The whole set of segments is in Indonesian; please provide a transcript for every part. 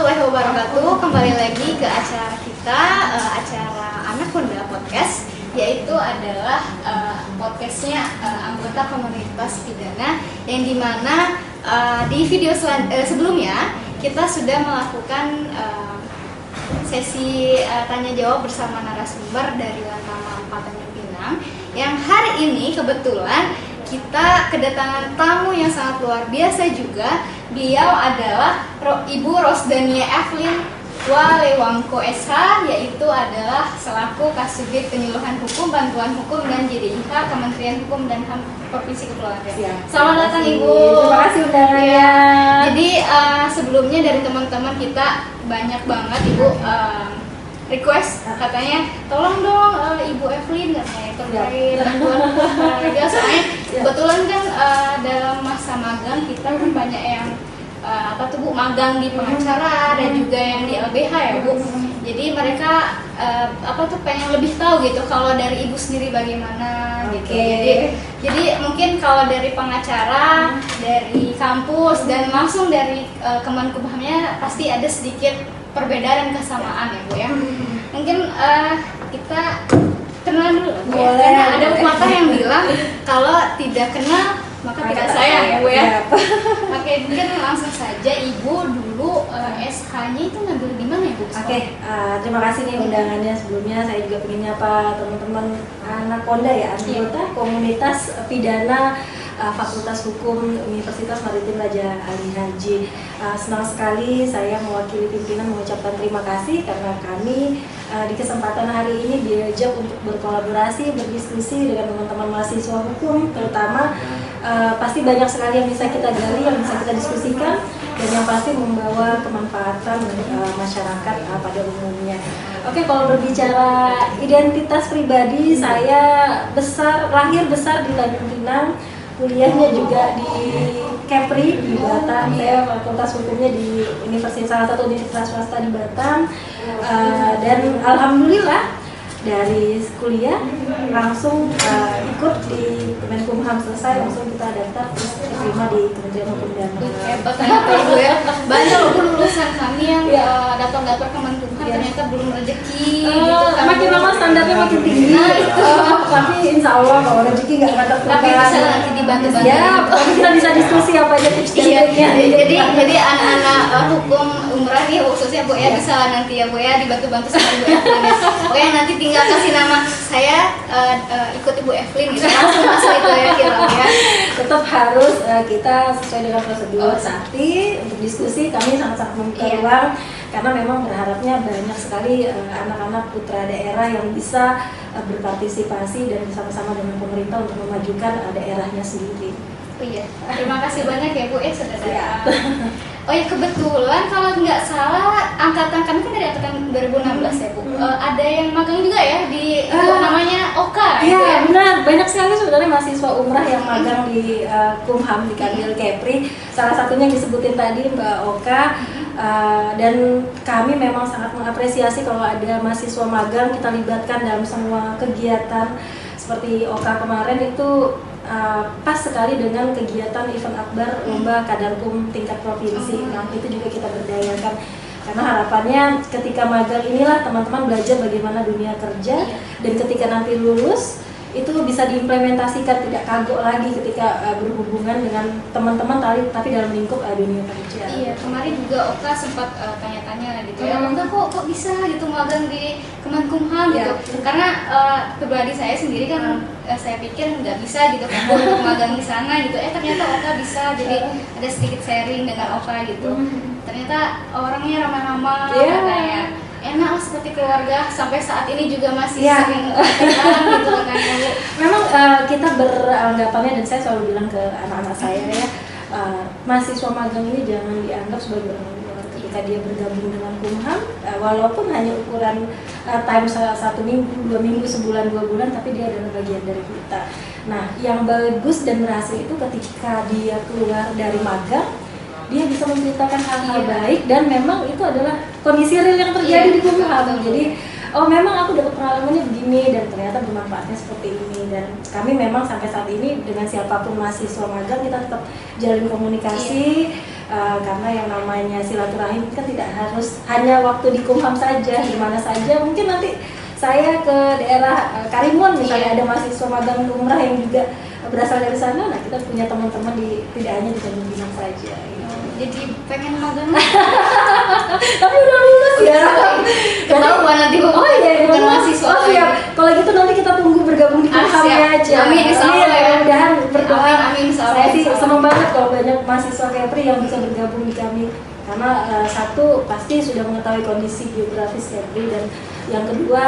warahmatullahi wabarakatuh. Kembali lagi ke acara kita, acara Anak Muda Podcast, yaitu adalah podcastnya anggota komunitas pidana, yang dimana di video sebelumnya kita sudah melakukan sesi tanya jawab bersama narasumber dari Lantamal 4 Tanjung Pinang. Yang hari ini kebetulan kita kedatangan tamu yang sangat luar biasa juga. Beliau adalah Ibu Rosdania Evelyn Walewangko SH, yaitu adalah selaku Kasubit Penyuluhan Hukum, Bantuan Hukum dan JDIH Kementerian Hukum dan HAM Provinsi Kepulauan Riau. Selamat datang Ibu. Terima kasih undangannya. Ya, jadi sebelumnya dari teman-teman kita banyak banget Ibu request, katanya tolong dong Ibu Evelyn katanya terkait bantuan olahraga, soalnya kebetulan kan dalam masa magang kita kan banyak yang Bu magang di pengacara dan juga yang di LBH ya Bu. Jadi mereka pengen lebih tahu gitu kalau dari Ibu sendiri bagaimana gitu. Jadi mungkin kalau dari pengacara, dari kampus dan langsung dari Kemenkumhamnya pasti ada sedikit perbedaan dan kesamaan ya Bu ya. Mungkin kita kenal dulu ya. Karena ada pepatah yang bilang kalau tidak kenal maka tidak sayang ya Bu ya. Oke, mungkin langsung saja Ibu dulu SH-nya itu ngambil di mana ya Bu? Terima kasih nih undangannya. Sebelumnya saya juga ingin nyapa teman-teman anak Konda ya, anggota komunitas pidana Fakultas Hukum Universitas Maritim Raja Ali Haji. Senang sekali saya mewakili pimpinan mengucapkan terima kasih karena kami di kesempatan hari ini diajak untuk berkolaborasi, berdiskusi dengan teman-teman mahasiswa hukum, terutama pasti banyak sekali yang bisa kita gali, yang bisa kita diskusikan, dan yang pasti membawa kemanfaatan masyarakat pada umumnya. Oke, kalau berbicara identitas pribadi, saya lahir besar di Tanjung Pinang, kuliahnya juga di Kepri di Batam. Saya fakultas hukumnya di salah satu universitas swasta di Batam, dan alhamdulillah dari kuliah langsung ikut di Kemenkumham, selesai langsung kita daftar terus diterima di Kementerian Hukum dan HAM. Hebat Ibu ya. Banyak loh lulusan kami yang daftar Kemenkumham ternyata belum rezeki gitu kan. Makin lama standarnya makin tinggi. Tapi insya Allah kalau rezeki nggak terbatas. Tapi bisa nanti dibantu-bantu. Ya, kita bisa diskusi apa aja tips dan triknya. Jadi anak-anak hukum umrah nih khususnya Bu ya, bisa lah nanti ya Bu ya dibantu-bantu sama Ibu Evelyn ya. Oke, nanti tinggal kasih nama saya ikut Ibu Evelyn gitu, langsung masuk itu ya kira ya. Tetap harus kita sesuai dengan prosedur. Tapi untuk diskusi kami sangat-sangat membuka ruang karena memang berharapnya banyak sekali anak-anak putra daerah yang bisa berpartisipasi dan bersama-sama dengan pemerintah untuk memajukan daerahnya sendiri. Oh iya, terima kasih banyak ya Bu sudah datang. Oh ya, kebetulan kalau nggak salah angkatan kami kan dari angkatan 2016 ya Bu. Ada yang magang juga ya di namanya Oka. Iya benar, banyak sekali sebenarnya mahasiswa umrah yang magang di Kumham di Kadil Kepri. Salah satunya yang disebutin tadi Mbak Oka. Dan kami memang sangat mengapresiasi kalau ada mahasiswa magang kita libatkan dalam semua kegiatan seperti Oka kemarin itu. Pas sekali dengan kegiatan event akbar lomba Kadarkum tingkat provinsi. Nah itu juga kita berdayakan karena harapannya ketika magang inilah teman-teman belajar bagaimana dunia kerja, dan ketika nanti lulus itu bisa diimplementasikan, tidak kagok lagi ketika berhubungan dengan teman-teman tapi dalam lingkup dunia kerja. Iya, kemarin juga Oka sempat tanya-tanya gitu ya, enggak kok bisa gitu magang di Kemenkumham gitu. Karena pribadi saya sendiri kan saya pikir nggak bisa gitu kan untuk magang di sana gitu. Ternyata Oka bisa, jadi ada sedikit sharing dengan Oka gitu. Ternyata orangnya ramah-ramah, katanya enak seperti keluarga, sampai saat ini juga masih sering kenalan gitu kan Bu. Memang kita beranggapannya, dan saya selalu bilang ke anak-anak saya ya, mahasiswa magang ini jangan dianggap sebagai orang luar. Ketika dia bergabung dengan Kumham, walaupun hanya ukuran time 1 minggu, 2 minggu, sebulan, 2 bulan, tapi dia adalah bagian dari kita. Nah, yang bagus dan berhasil itu ketika dia keluar dari magang, dia bisa menceritakan hal-hal baik, dan memang itu adalah kondisi real yang terjadi di Kumham. Jadi memang aku dapat pengalamannya begini dan ternyata bermanfaatnya seperti ini. Dan kami memang sampai saat ini dengan siapapun mahasiswa magang kita tetap jalin komunikasi, karena yang namanya silaturahim kan tidak harus hanya waktu di Kumham saja, di mana saja. Mungkin nanti saya ke daerah Karimun misalnya, ada mahasiswa magang umrah yang juga berasal dari sana, nah kita punya teman-teman tidak hanya di Tanjung Pinang saja gitu. Jadi pengen magang. Tapi udah lulus ya. Ketahuan nanti Bu. Oh iya, bukan mahasiswa. Oh siap. Kalau gitu nanti kita tunggu bergabung di Kumhamnya aja. Amin, insyaallah ya. Mudah-mudahan berdoa. Amin, insyaallah. Saya sih senang banget kalau banyak mahasiswa Kepri yang bisa bergabung di kami. Karena satu pasti sudah mengetahui kondisi geografis Kepri, dan yang kedua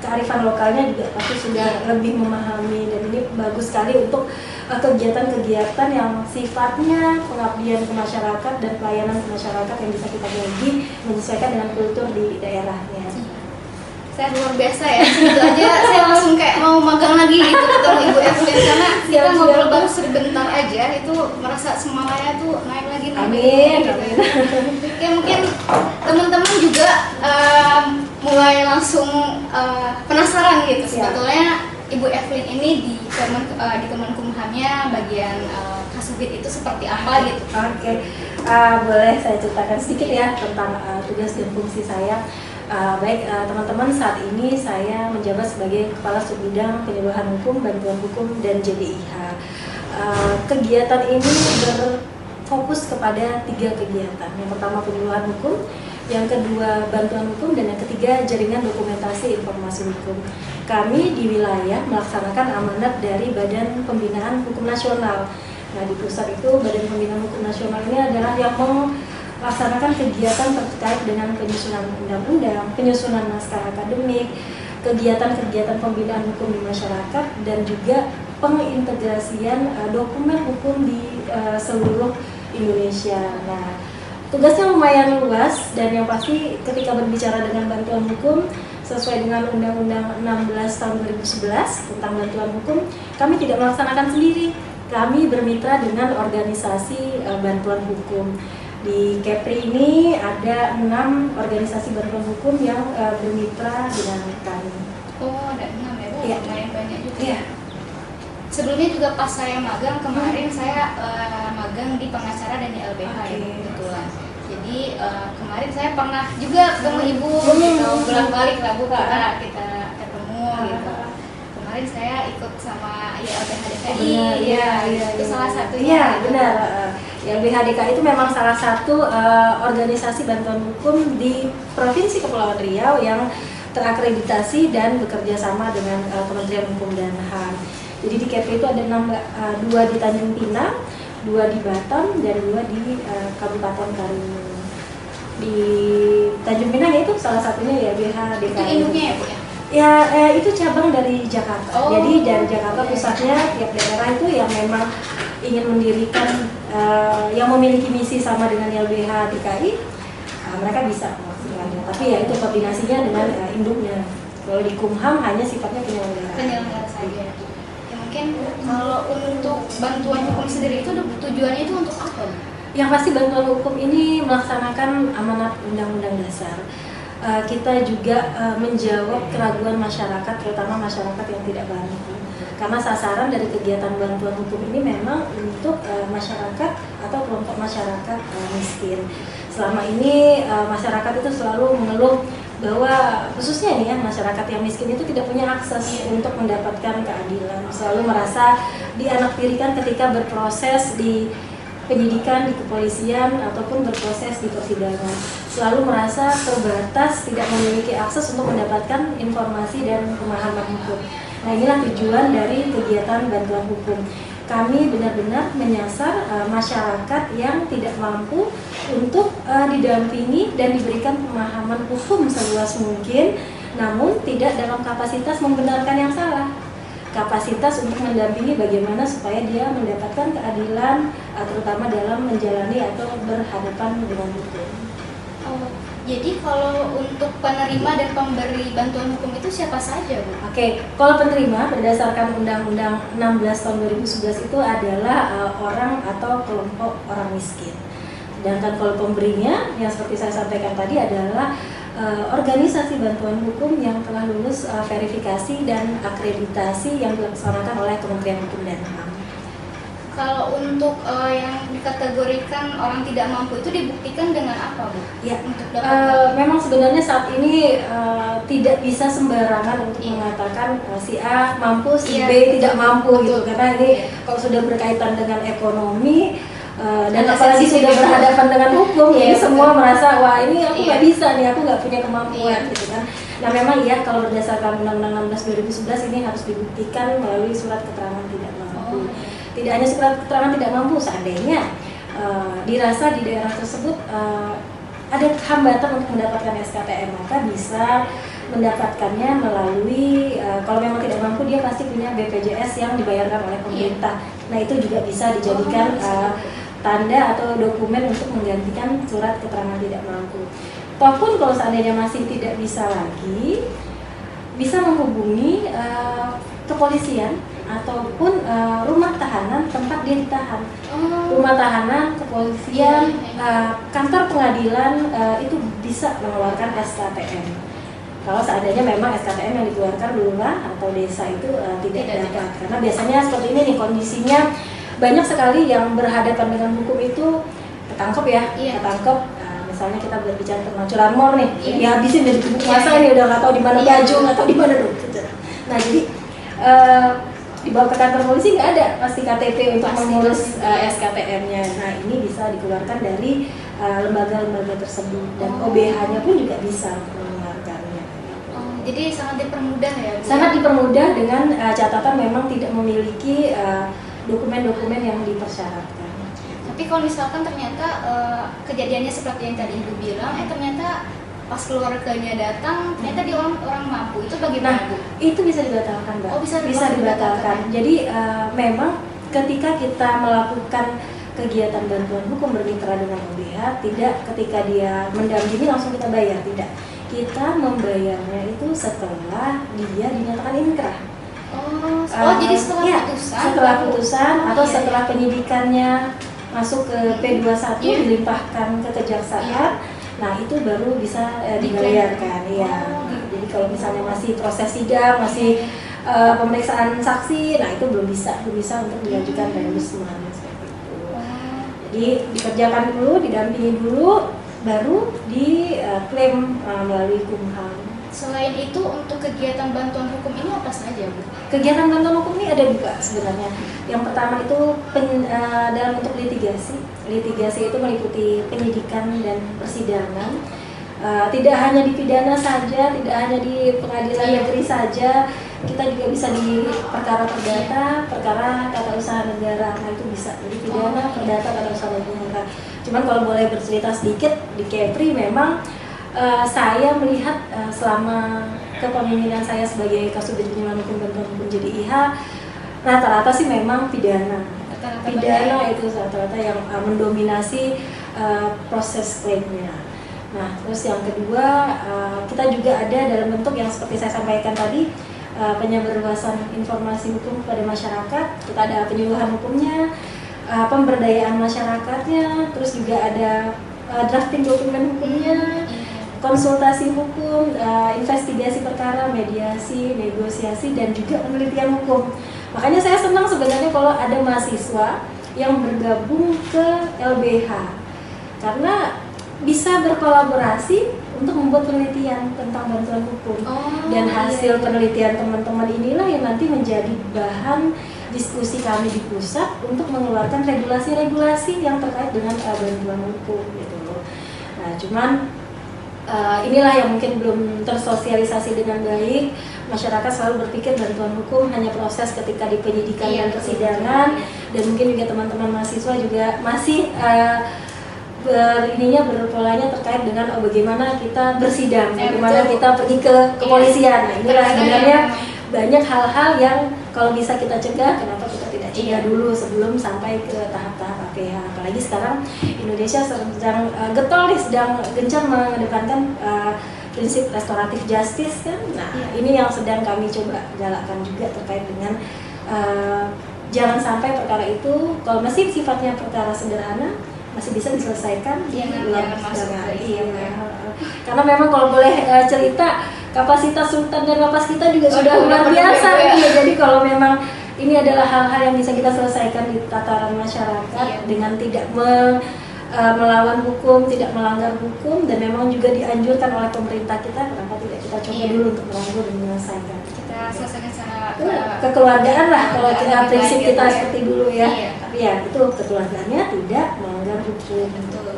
kearifan lokalnya juga pasti sudah lebih memahami, dan ini bagus sekali untuk kegiatan-kegiatan yang sifatnya pengabdian ke masyarakat dan pelayanan ke masyarakat yang bisa kita bagi menyesuaikan dengan kultur di daerahnya. Saya luar biasa ya, segitu aja saya langsung kayak mau magang lagi gitu ketemu Ibu Evelyn, karena kita ngobrol baru sebentar aja itu merasa semangatnya tuh naik lagi. Amin. Ya mungkin teman-teman juga mulai langsung penasaran gitu sebetulnya Ibu Evelyn ini di Kemenkumhamnya bagian Kasubit itu seperti apa gitu. Oke. Boleh saya ceritakan sedikit ya tentang tugas dan fungsi saya. Baik teman-teman, saat ini saya menjabat sebagai Kepala Subbidang Penyuluhan Hukum, Bantuan Hukum, dan JDIH. Kegiatan ini berfokus kepada 3 kegiatan. Yang pertama penyuluhan hukum, yang kedua bantuan hukum, dan yang ketiga jaringan dokumentasi informasi hukum. Kami di wilayah melaksanakan amanat dari Badan Pembinaan Hukum Nasional. Nah, di pusat itu Badan Pembinaan Hukum Nasional ini adalah yang melaksanakan kegiatan terkait dengan penyusunan undang-undang, penyusunan naskah akademik, kegiatan-kegiatan pembinaan hukum di masyarakat, dan juga pengintegrasian dokumen hukum di seluruh Indonesia. Nah, tugasnya lumayan luas, dan yang pasti ketika berbicara dengan bantuan hukum sesuai dengan Undang-Undang 16 tahun 2011 tentang bantuan hukum, kami tidak melaksanakan sendiri. Kami bermitra dengan organisasi bantuan hukum. Di Kepri ini ada 6 organisasi bantuan hukum yang bermitra dengan kami. Oh, ada 6 ya Bu? Iya. Lumayan banyak juga. Iya. Sebelumnya juga pas saya magang kemarin saya magang di pengacara dan di LBH ya kebetulan. Jadi kemarin saya pernah juga ketemu Ibu gitu, bolak-balik lah Bu, kita ketemu gitu. Kemarin saya ikut sama LBH DKI, itu salah satunya. Iya, benar. LBH DKI itu memang salah satu organisasi bantuan hukum di Provinsi Kepulauan Riau yang terakreditasi dan bekerja sama dengan Kementerian Hukum dan HAM. Jadi di Kepri itu ada 2 di Tanjung Pinang, 2 di Batam, dan 2 di Kabupaten Karimun. Di Tanjung Pinang itu salah satunya ya LBH DKI. Itu induknya ya Bu ya? Ya, itu cabang dari Jakarta. Oh. Jadi dari Jakarta pusatnya, tiap daerah itu yang memang ingin mendirikan, yang memiliki misi sama dengan LBH DKI, mereka bisa melaksanakannya. Tapi ya itu koordinasinya dengan induknya. Kalau di Kumham hanya sifatnya penyelenggara. Penyelenggara saja. Ya mungkin kalau untuk bantuan hukum sendiri itu tujuannya itu untuk apa? Yang pasti bantuan hukum ini melaksanakan amanat Undang-Undang Dasar. Kita juga menjawab keraguan masyarakat, terutama masyarakat yang tidak mampu. Karena sasaran dari kegiatan bantuan hukum ini memang untuk masyarakat atau kelompok masyarakat miskin. Selama ini masyarakat itu selalu mengeluh bahwa khususnya nih ya, masyarakat yang miskin itu tidak punya akses untuk mendapatkan keadilan. Selalu merasa dianaktirikan ketika berproses di penyidikan, di kepolisian, ataupun berproses di persidangan. Selalu merasa terbatas, tidak memiliki akses untuk mendapatkan informasi dan pemahaman hukum. Nah, inilah tujuan dari kegiatan bantuan hukum. Kami benar-benar menyasar masyarakat yang tidak mampu untuk didampingi dan diberikan pemahaman hukum seluas mungkin, namun tidak dalam kapasitas membenarkan yang salah. Kapasitas untuk mendampingi bagaimana supaya dia mendapatkan keadilan, terutama dalam menjalani atau berhadapan dengan hukum. Oh, jadi kalau untuk penerima dan pemberi bantuan hukum itu siapa saja Bu? Oke, kalau penerima berdasarkan Undang-Undang 16 tahun 2011 itu adalah orang atau kelompok orang miskin. Sedangkan kalau pemberinya, yang seperti saya sampaikan tadi adalah organisasi bantuan hukum yang telah lulus verifikasi dan akreditasi yang dilaksanakan oleh Kementerian Hukum dan HAM. Kalau untuk yang dikategorikan orang tidak mampu itu dibuktikan dengan apa, Bu? Ya, Untuk dapat memang sebenarnya saat ini tidak bisa sembarangan untuk mengatakan si A mampu, si B tidak mampu gitu, karena ini kalau sudah berkaitan dengan ekonomi dan apalagi sudah berhadapan dengan hukum, jadi semua merasa wah ini aku nggak bisa nih, aku nggak punya kemampuan gitu kan. Nah memang iya, kalau berdasarkan Undang-Undang 16 2011 ini harus dibuktikan melalui surat keterangan tidak mampu. Tidak hanya surat keterangan tidak mampu, seandainya dirasa di daerah tersebut ada hambatan untuk mendapatkan SKTM, maka bisa mendapatkannya melalui kalau memang tidak mampu dia pasti punya BPJS yang dibayarkan oleh pemerintah. Nah itu juga bisa dijadikan tanda atau dokumen untuk menggantikan surat keterangan tidak mampu. Ataupun kalau seandainya masih tidak bisa lagi, bisa menghubungi kepolisian ataupun rumah tahanan tempat dia ditahan. Rumah tahanan, kepolisian, kantor pengadilan itu bisa mengeluarkan SKTM. Kalau seandainya memang SKTM yang dikeluarkan lurah atau desa itu tidak dapat, karena biasanya seperti ini nih kondisinya, banyak sekali yang berhadapan dengan hukum itu ketangkep ya, ketangkep. Misalnya kita berbicara tentang curanmor nih, dihabisin dari tubuh masa ini udah nggak tahu di mana baju, nggak tahu di mana dompet. Nah jadi dibawa ke kantor polisi nggak ada pasti KTP untuk mengurus SKTM-nya. Nah ini bisa dikeluarkan dari lembaga-lembaga tersebut dan OBH-nya pun juga bisa mengeluarkannya. Jadi sangat dipermudah ya, Bu? Sangat dipermudah dengan catatan memang tidak memiliki dokumen-dokumen yang dipersyaratkan. Tapi kalau misalkan ternyata kejadiannya seperti yang tadi Ibu bilang, ternyata pas keluarganya datang, ternyata dia orang mampu, itu bagaimana, Bu? Itu bisa dibatalkan, Mbak. Oh, bisa dibatalkan. Jadi memang ketika kita melakukan kegiatan bantuan hukum bermitra dengan OBH, tidak ketika dia mendampingi langsung kita bayar, tidak. Kita membayarnya itu setelah dia dinyatakan inkrah. Jadi setelah putusan? Setelah putusan atau setelah penyidikannya masuk ke P21 dilimpahkan ke kejaksaan, nah itu baru bisa dibayarkan. Jadi kalau misalnya masih proses sidang, masih pemeriksaan saksi, nah itu belum bisa untuk diajukan reimbursement seperti itu. Jadi dikerjakan dulu, didampingi dulu, baru diklaim melalui Kumham. Selain itu untuk kegiatan bantuan hukum ini apa saja, Bu? Kegiatan bantuan hukum ini ada dua sebenarnya. Yang pertama itu dalam bentuk litigasi. Litigasi itu meliputi penyidikan dan persidangan. Tidak hanya di pidana saja, tidak hanya di pengadilan negeri saja, kita juga bisa di perkara perdata, perkara tata usaha negara. Nah itu bisa jadi pidana, perdata, tata usaha negara. Cuman kalau boleh bercerita sedikit di Kepri, memang saya melihat selama kepemimpinan saya sebagai Kasubdit Penyuluhan Hukum Bantuan Hukum JDIH, rata-rata sih memang pidana. Pidana itu rata-rata yang mendominasi proses klaimnya. Nah, terus yang kedua, kita juga ada dalam bentuk yang seperti saya sampaikan tadi, penyebarluasan informasi hukum kepada masyarakat. Kita ada penyuluhan hukumnya, pemberdayaan masyarakatnya, terus juga ada drafting dokumen hukumnya, konsultasi hukum, investigasi perkara, mediasi, negosiasi, dan juga penelitian hukum. Makanya saya senang sebenarnya kalau ada mahasiswa yang bergabung ke LBH, karena bisa berkolaborasi untuk membuat penelitian tentang bantuan hukum. Dan hasil penelitian teman-teman inilah yang nanti menjadi bahan diskusi kami di pusat untuk mengeluarkan regulasi-regulasi yang terkait dengan bantuan hukum gitu loh. Nah, cuman inilah yang mungkin belum tersosialisasi dengan baik. Masyarakat selalu berpikir bantuan hukum hanya proses ketika di penyidikan dan persidangan, dan mungkin juga teman-teman mahasiswa juga masih berpolanya terkait dengan bagaimana kita bersidang, bagaimana kita pergi ke kepolisian. Nah, inilah sebenarnya banyak hal-hal yang kalau bisa kita cegah, kenapa kita tidak cegah dulu sebelum sampai ke tahap-tahap APH. Apalagi sekarang Indonesia sedang getol nih, sedang gencar mengedepankan prinsip restoratif justice kan. Nah, ini yang sedang kami coba galakkan juga terkait dengan jangan sampai perkara itu kalau masih sifatnya perkara sederhana masih bisa diselesaikan jangan masuk ke karena memang kalau boleh cerita, kapasitas Sultan dan lapas kita juga sudah luar biasa. Jadi kalau memang ini adalah hal-hal yang bisa kita selesaikan di tataran masyarakat dengan tidak melawan hukum, tidak melanggar hukum, dan memang juga dianjurkan oleh pemerintah kita. Kenapa tidak kita coba dulu untuk merangkul dan menyelesaikan? Kita selesaikan secara kekeluargaan lah kalau kita prinsip kita ya. seperti dulu ya. Iya. Tapi ya itu kekeluargaannya tidak melanggar hukum. Betul.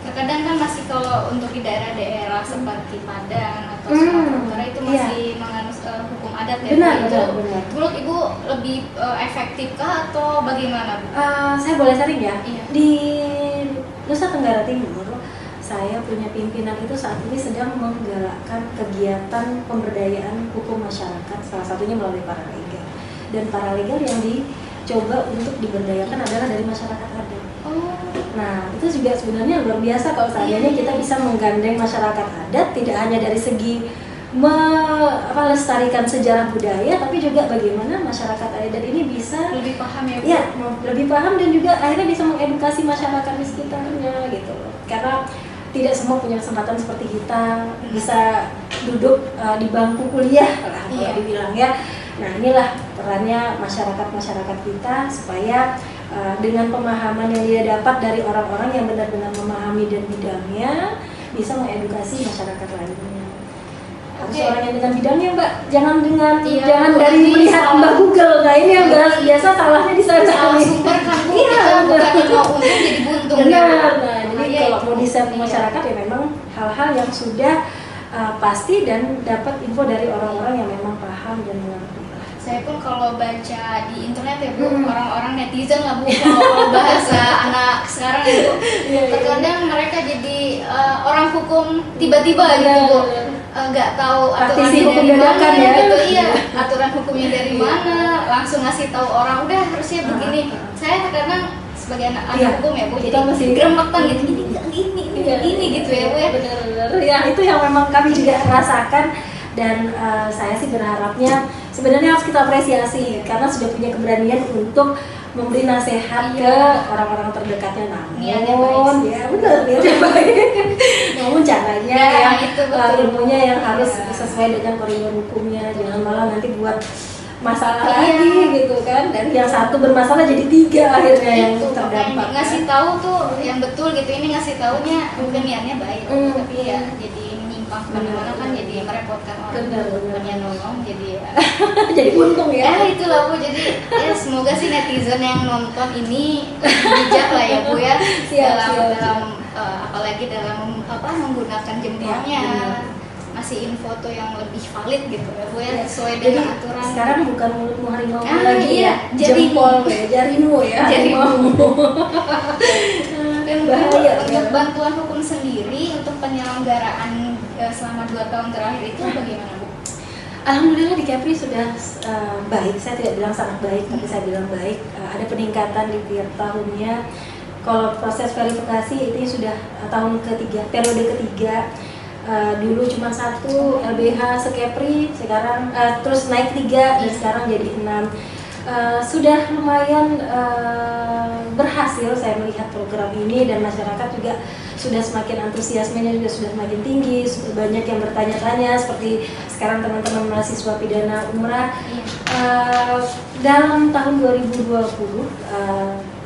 Terkadang kan masih kalau untuk di daerah-daerah seperti Padang atau Sumatera Utara itu masih menganut hukum adat ya. Benar, itu, benar. menurut Ibu lebih efektifkah atau bagaimana, Bu? Saya boleh sharing ya. Iya. Di Nusa Tenggara Timur, saya punya pimpinan itu saat ini sedang menggalakkan kegiatan pemberdayaan hukum masyarakat, salah satunya melalui paralegal. Dan paralegal yang dicoba untuk diberdayakan adalah dari masyarakat adat. Nah, itu juga sebenarnya luar biasa kalau seandainya kita bisa menggandeng masyarakat adat, tidak hanya dari segi melestarikan sejarah budaya, tapi juga bagaimana masyarakat adat ini bisa Lebih paham ya, Bu? ya, lebih paham dan juga akhirnya bisa mengedukasi masyarakat di sekitarnya gitu loh. Karena tidak semua punya kesempatan seperti kita bisa duduk di bangku kuliah lah kalau dibilang ya. Nah, inilah perannya masyarakat kita supaya dengan pemahaman yang dia dapat dari orang-orang yang benar-benar memahami dan bidangnya bisa mengedukasi masyarakat lainnya. Harus orang yang dengan bidangnya, Mbak. Jangan dari melihat Mbak Google. Nah, ini yang biasa salahnya di sana. Salah sumber kan, Bu. Kita bukan mau untung jadi buntung. Benar. Nah, jadi kalau mau di-share ke masyarakat ya memang hal-hal yang sudah pasti dan dapat info dari orang-orang yang memang paham dan mengerti. Saya pun kalau baca di internet ya, Bu, orang-orang netizen lah, Bu, kalau bahasa anak sekarang ya, Bu, terkadang mereka jadi orang hukum tiba-tiba gitu, Bu, nggak tahu aturannya dari mana ya. gitu, iya, aturan hukumnya dari mana, langsung ngasih tahu orang, udah harusnya begini. Saya terkadang sebagai anak hukum ya, Bu, jadi geremetan gitu, ini gitu ya, Bu ya. Benar-benar ya, itu yang memang kami juga rasakan. Dan saya sih berharapnya sebenarnya harus kita apresiasi karena sudah punya keberanian untuk memberi nasihat ke orang-orang terdekatnya. Namun ya benar niatnya baik. Namun caranya ilmunya yang harus sesuai dengan koridor hukumnya, jangan malah nanti buat masalah lagi gitu kan. Dan yang satu bermasalah jadi 3 akhirnya yang terdampak. Ngasih tahu tuh yang betul gitu, ini ngasih taunya mungkin niatnya baik, tapi ya jadi kemana-mana kan jadi merepotkan orang, bukannya nolong jadi ya jadi untung ya. Itulah, Bu, jadi ya semoga sih netizen yang nonton ini bijak lah ya, Bu ya, dalam apalagi dalam menggunakan jempolnya masih info tuh yang lebih valid gitu ya, Bu ya, sesuai dengan aturan. Sekarang bukan mulutmu harimau lagi ya, jempol jarimu ya, harimau. Dan bahaya untuk bantuan hukum sendiri untuk penyelenggaraan selama 2 tahun terakhir itu bagaimana, Bu? Alhamdulillah di Kepri sudah baik. Saya tidak bilang sangat baik, tapi saya bilang baik. Ada peningkatan di tiap tahunnya. Kalau proses verifikasi itu sudah tahun ketiga, periode ketiga. Dulu cuma 1 LBH se-Kepri, sekarang terus naik 3 dan sekarang jadi 6. Sudah lumayan berhasil saya melihat program ini, dan masyarakat juga sudah semakin antusiasmenya juga sudah semakin tinggi, banyak yang bertanya-tanya seperti sekarang teman-teman mahasiswa pidana umrah. Dalam tahun 2020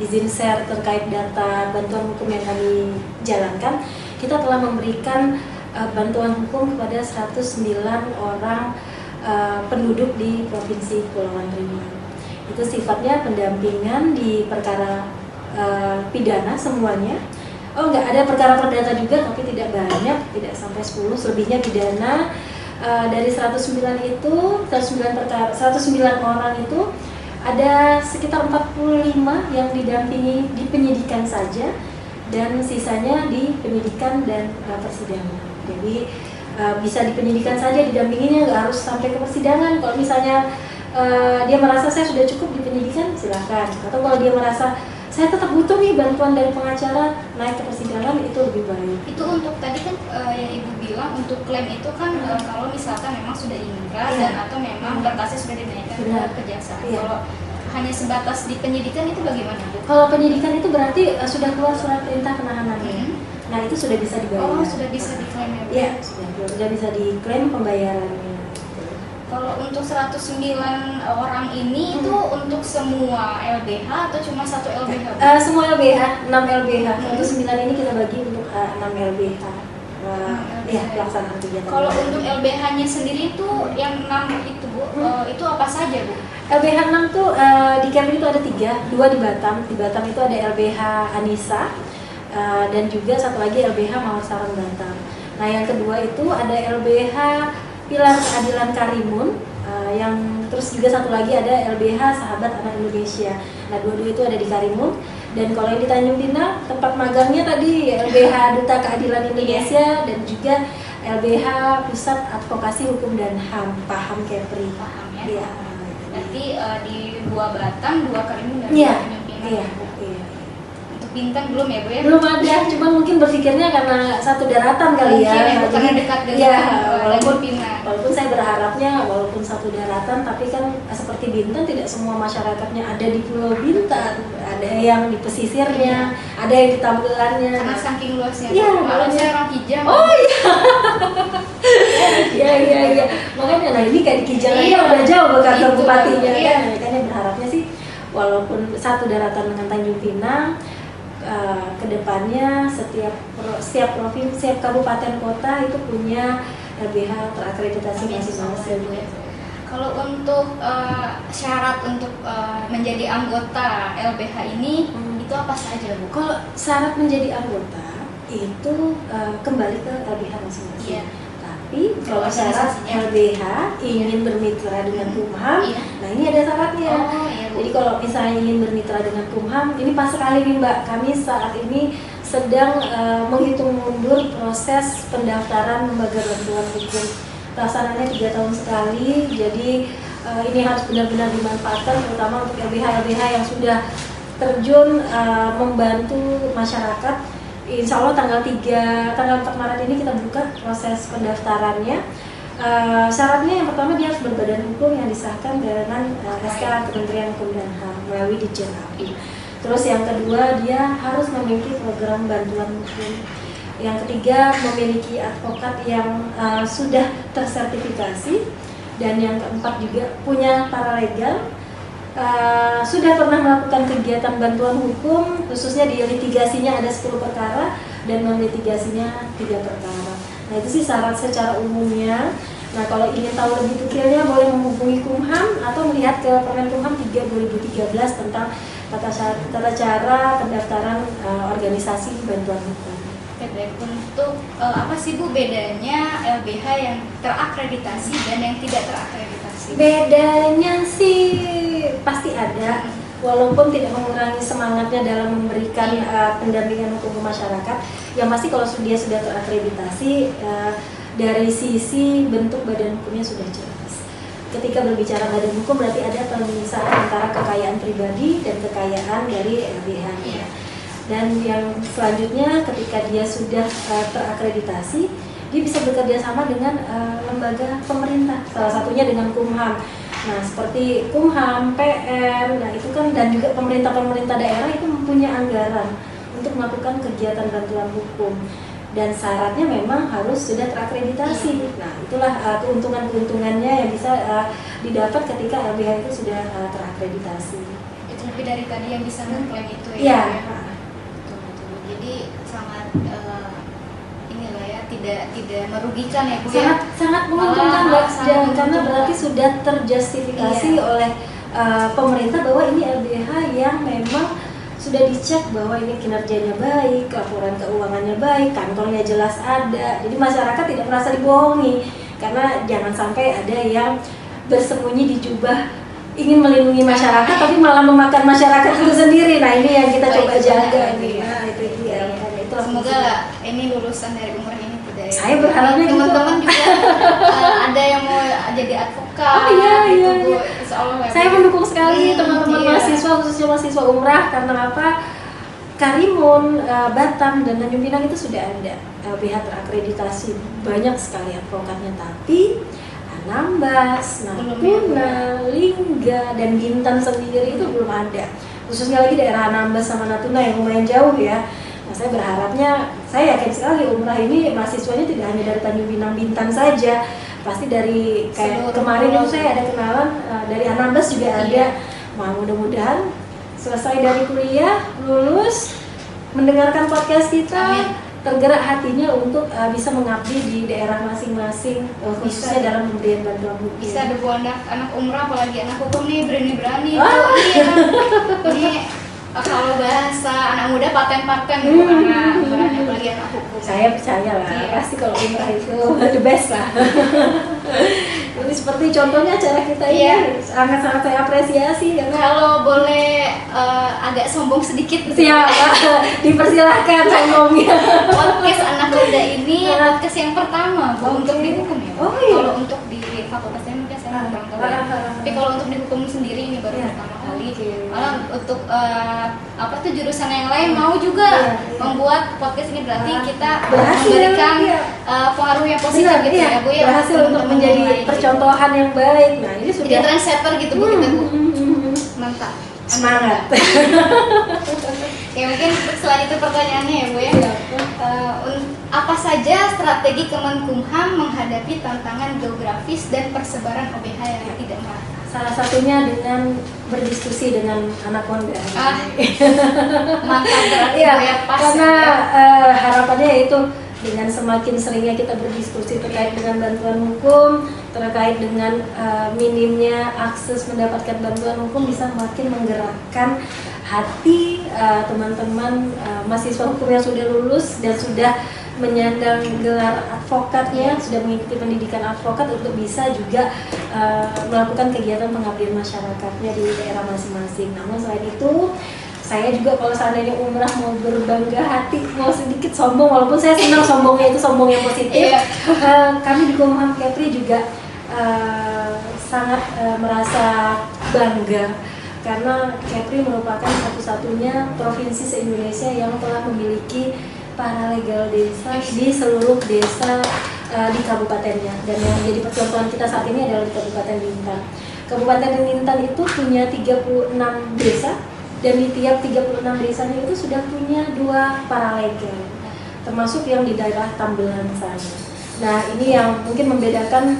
izin share terkait data bantuan hukum yang kami jalankan, kita telah memberikan bantuan hukum kepada 109 orang penduduk di Provinsi Kepulauan Riau. Itu sifatnya pendampingan di perkara pidana semuanya. Oh enggak, ada perkara perdata juga tapi tidak banyak, tidak sampai 10, selebihnya pidana. Dari 109 itu, 109 orang itu ada sekitar 45 yang didampingi di penyidikan saja, dan sisanya di penyidikan dan persidangan. Jadi bisa di penyidikan saja didampinginya, nggak harus sampai ke persidangan. Kalau misalnya dia merasa saya sudah cukup di penyidikan, silakan. Atau kalau dia merasa saya tetap butuh nih bantuan dari pengacara, naik ke persidangan, itu lebih baik. Itu untuk tadi kan yang Ibu bilang untuk klaim itu kan kalau misalkan memang sudah inkrah dan atau memang berkasnya sudah dinaikkan ke kejaksaan. Kalau hanya sebatas di penyidikan itu bagaimana, Bu? Kalau penyidikan itu berarti sudah keluar surat perintah penahanannya. Nah, itu sudah bisa dibayar. Oh, sudah bisa diklaim ya, Bu? Iya, sudah bisa diklaim pembayarannya. Kalau untuk 109 orang ini itu untuk semua LBH atau cuma satu LBH? Semua LBH, 6 LBH. 109 ini kita bagi untuk 6 LBH. Ya, pelaksanaan kegiatan. Kalau untuk LBH-nya sendiri itu yang 6 itu Bu, itu apa saja Bu? LBH 6 tuh di Kepri itu ada 3, 2 di Batam. Di Batam itu ada LBH Anissa dan juga satu lagi LBH Mawar Sarang Batam. Nah, yang kedua itu ada LBH Pilar Keadilan Karimun, yang terus juga satu lagi ada LBH Sahabat Anak Indonesia. Nah, dua-dua itu ada di Karimun. Dan kalau yang di Tanjung Pinang, tempat magangnya tadi LBH Duta Keadilan Indonesia dan juga LBH Pusat Advokasi Hukum dan HAM, Paham Kepri. Paham ya? Iya. Berarti di 2 Batam, 2 Karimun dan 2 Iya. Tanjung Pinang. Iya. Untuk Bintan belum ya Bu ya? Belum ada, cuman mungkin berpikirnya karena satu daratan kali ya. Mungkin ya, Nah, karena jadi- dekat dengan ya, Tanjung Pinang. walaupun saya berharapnya walaupun satu daratan, tapi kan seperti Bintan tidak semua masyarakatnya ada di Pulau Bintan, ada yang di pesisirnya, ada yang di tambelannya. Karena saking luasnya. Iya, Kalau makanya. saya orang Kijang. Oh iya, iya. Makanya nah ini kayak di Kijang aja Iya, udah jauh ke kantor gitu. bupatinya Iya. kan. Makanya berharapnya sih walaupun satu daratan dengan Tanjung Pinang, kedepannya setiap provinsi, setiap kabupaten kota itu punya LBH terakreditasi masing-masing. Kalau untuk syarat untuk menjadi anggota LBH ini itu apa saja Bu? Kalau syarat menjadi anggota itu kembali ke LBH masing-masing. Iya. Tapi kalau syarat Organisasinya. LBH ingin bermitra dengan Kumham, Iya. nah ini ada syaratnya. Oh iya Bu. Jadi kalau misalnya ingin bermitra dengan Kumham, ini pas sekali nih Mbak, kami saat ini sedang menghitung mundur proses pendaftaran lembaga bantuan hukum. Pelaksananya 3 tahun sekali, jadi ini harus benar-benar dimanfaatkan, terutama untuk LBH yang sudah terjun membantu masyarakat. Insya Allah tanggal 4 Maret ini kita buka proses pendaftarannya. Syaratnya yang pertama dia harus berbadan hukum yang disahkan dengan SK Kementerian Hukum dan HAM melalui Ditjen API. Terus yang kedua dia harus memiliki program bantuan hukum. Yang ketiga memiliki advokat yang sudah tersertifikasi. Dan yang keempat juga punya paralegal, sudah pernah melakukan kegiatan bantuan hukum, khususnya di litigasinya ada 10 perkara dan non litigasinya 3 perkara. Nah itu sih syarat secara umumnya. Nah kalau ingin tahu lebih detailnya boleh menghubungi Kumham atau melihat ke Permen Kumham 3/2013 tentang tata cara pendaftaran organisasi bantuan hukum. Baik, untuk apa sih Bu bedanya LBH yang terakreditasi dan yang tidak terakreditasi? Bedanya sih pasti ada, walaupun tidak mengurangi semangatnya dalam memberikan pendampingan hukum ke masyarakat. Yang pasti kalau dia sudah terakreditasi, dari sisi bentuk badan hukumnya sudah jelas. Ketika berbicara badan hukum berarti ada pemisah antara kekayaan pribadi dan kekayaan dari LBH-nya. Dan yang selanjutnya ketika dia sudah terakreditasi, dia bisa bekerja sama dengan lembaga pemerintah, salah satunya dengan Kumham. Nah seperti Kumham, PR, nah itu kan dan juga pemerintah daerah itu mempunyai anggaran untuk melakukan kegiatan bantuan hukum. Dan syaratnya memang harus sudah terakreditasi. Nah itulah keuntungan-keuntungannya yang bisa didapat ketika LBH itu sudah terakreditasi. Itu lebih dari tadi yang bisa mengklaim itu ya. Iya. Betul. Jadi sangat inilah ya, tidak merugikan ya Bu ya. Sangat menguntungkan Mbak, karena menguntungkan. berarti sudah terjustifikasi oleh pemerintah bahwa ini LBH yang memang sudah dicek bahwa ini kinerjanya baik, laporan keuangannya baik, kantornya jelas ada. Jadi masyarakat tidak merasa dibohongi, karena jangan sampai ada yang bersembunyi di jubah ingin melindungi masyarakat tapi malah memakan masyarakat itu sendiri. Nah ini yang kita coba jaga nih. Nah itu dia. Itu Semoga ini lulusan dari umrah ini tidak. Saya berharapnya gitu. teman-teman juga ada yang mau jadi advokat. Oh, iya, gitu, iya, Bu. iya. Insya Allah ya, Saya Bu. mendukung sekali teman-teman Iya. mahasiswa, khususnya mahasiswa umrah, karena apa? Karimun, Batam, dan Tanjung Pinang itu sudah ada LBH terakreditasi, banyak sekali advokatnya, tapi Anambas, Natuna, Lingga, dan Bintan sendiri itu belum ada. Khususnya lagi daerah Anambas sama Natuna yang lumayan jauh ya. Nah, saya berharapnya saya yakin sekali umrah ini mahasiswanya tidak hanya dari Tanjung Pinang Bintan saja, pasti dari kayak Seluruh kemarin pulau. itu saya ada kenalan dari Anambas juga ada. Iya. Nah, mudah-mudahan selesai dari kuliah, lulus, mendengarkan podcast kita, Amin. tergerak hatinya untuk bisa mengabdi di daerah masing-masing, khususnya Bisa. dalam pemberian bantuan hukum. Bisa ada bu anak umrah, apalagi anak hukum nih berani-berani Ah. tuh. Iya. Ini kalau bahasa anak muda paten-paten bu anak umrahnya, apalagi anak hukum. Saya percaya lah, Iya. pasti kalau umrah itu the best lah. Ini seperti contohnya acara kita ini Iya. sangat-sangat saya apresiasi karena Kalau boleh agak sombong sedikit gitu. siap, dipersilahkan sombongnya. Podcast anak muda ini podcast yang pertama bu, Oke. untuk di hukum ya. Oh, iya. Kalau untuk di fakultas saya mungkin saya kurang tahu ya. Tapi kalau untuk di hukum sendiri ini baru Iya. pertama kali. Oke. Malah untuk apa tuh jurusan yang lain mau juga Iya, iya. membuat podcast ini, berarti kita Berhasil, memberikan iya. pengaruh yang positif Benar, gitu iya. ya bu ya. Berhasil untuk teman-teman menjadi yang lain, gitu. percontohan yang baik. Nah, ini Jadi sudah trendsetter gitu bu kita bu. Hmm. Mantap. Semangat. Ya mungkin selanjutnya pertanyaannya ya bu ya. Iya. Apa saja strategi Kemenkumham menghadapi tantangan geografis dan persebaran OBH yang tidak merata? Salah satunya dengan berdiskusi dengan anak Honda. Ah, mantap berarti Iya, bu ya, pas karena ya. harapannya yaitu dengan semakin seringnya kita berdiskusi terkait dengan bantuan hukum, terkait dengan minimnya akses mendapatkan bantuan hukum, bisa makin menggerakkan hati teman-teman mahasiswa hukum yang sudah lulus dan sudah menyandang gelar advokatnya, sudah mengikuti pendidikan advokat untuk bisa juga melakukan kegiatan pengabdian masyarakatnya di daerah masing-masing. Namun selain itu, saya juga kalau seandainya umrah mau berbangga hati, mau sedikit sombong, walaupun saya senang sombongnya itu sombong yang positif. Iya. Kami di Kumham Kepri juga sangat merasa bangga karena Kepri merupakan satu-satunya provinsi se-Indonesia yang telah memiliki paralegal desa di seluruh desa di kabupatennya, dan yang menjadi percontohan kita saat ini adalah di Kabupaten Bintan. Kabupaten Bintan itu punya 36 desa, dan di tiap 36 desanya itu sudah punya 2 paralegal, termasuk yang di daerah Tambelan sana. Nah, ini yang mungkin membedakan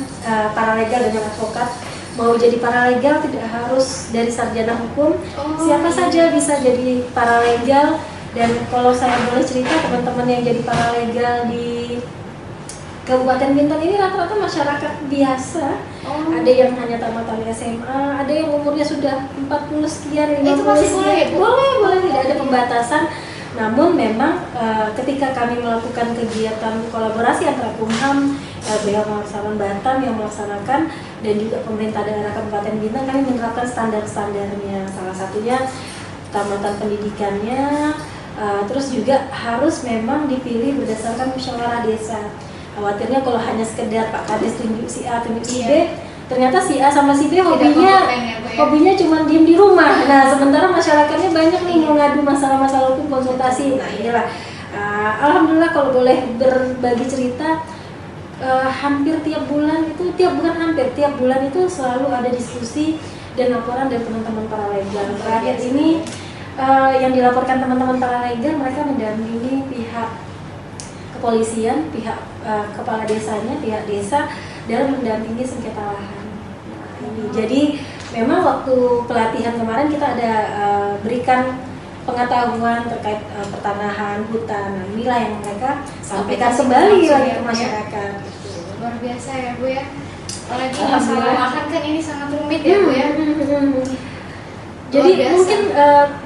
paralegal dengan advokat. Mau jadi paralegal tidak harus dari sarjana hukum, siapa saja bisa jadi paralegal. Dan kalau saya boleh cerita, teman-teman yang jadi paralegal di Kabupaten Bintan ini rata-rata masyarakat biasa. Ada yang hanya tamat SMA, ada yang umurnya sudah 40 sekian, 50 Itu masih boleh, sekian. Bu? Boleh, tidak ada pembatasan. Namun memang ketika kami melakukan kegiatan kolaborasi antara Kumham, LBH Pelaksanaan Batam yang melaksanakan, dan juga pemerintah daerah Kabupaten Bintan, kami menerapkan standar-standarnya. Salah satunya tamatan pendidikannya, terus juga harus memang dipilih berdasarkan musyawarah desa. Khawatirnya kalau hanya sekedar Pak Kades tunjuk si A, tunjuk si B, ternyata si A sama si B hobinya kompeten ya, Bu, ya? hobinya cuma diem di rumah. Nah, sementara masyarakatnya banyak nih mau ngadu masalah-masalah hukum, konsultasi. Nah, inilah alhamdulillah kalau boleh berbagi cerita, hampir tiap bulan itu selalu ada diskusi dan laporan dari teman-teman paralegal. Terakhir ini yang dilaporkan teman-teman paralegal, mereka mendampingi pihak kepolisian, pihak kepala desanya, pihak desa dalam mendampingi sengketa lahan. Nah, ini. Jadi memang waktu pelatihan kemarin kita ada berikan pengetahuan terkait pertanahan, hutan. Nah, inilah yang mereka sampaikan Aplikasi kembali langsung lagi ya, ke Bu, ya? masyarakat. Luar biasa ya Bu ya. Apalagi Alhamdulillah. masalah lahan kan ini sangat rumit ya Bu ya. Jadi Luar biasa. mungkin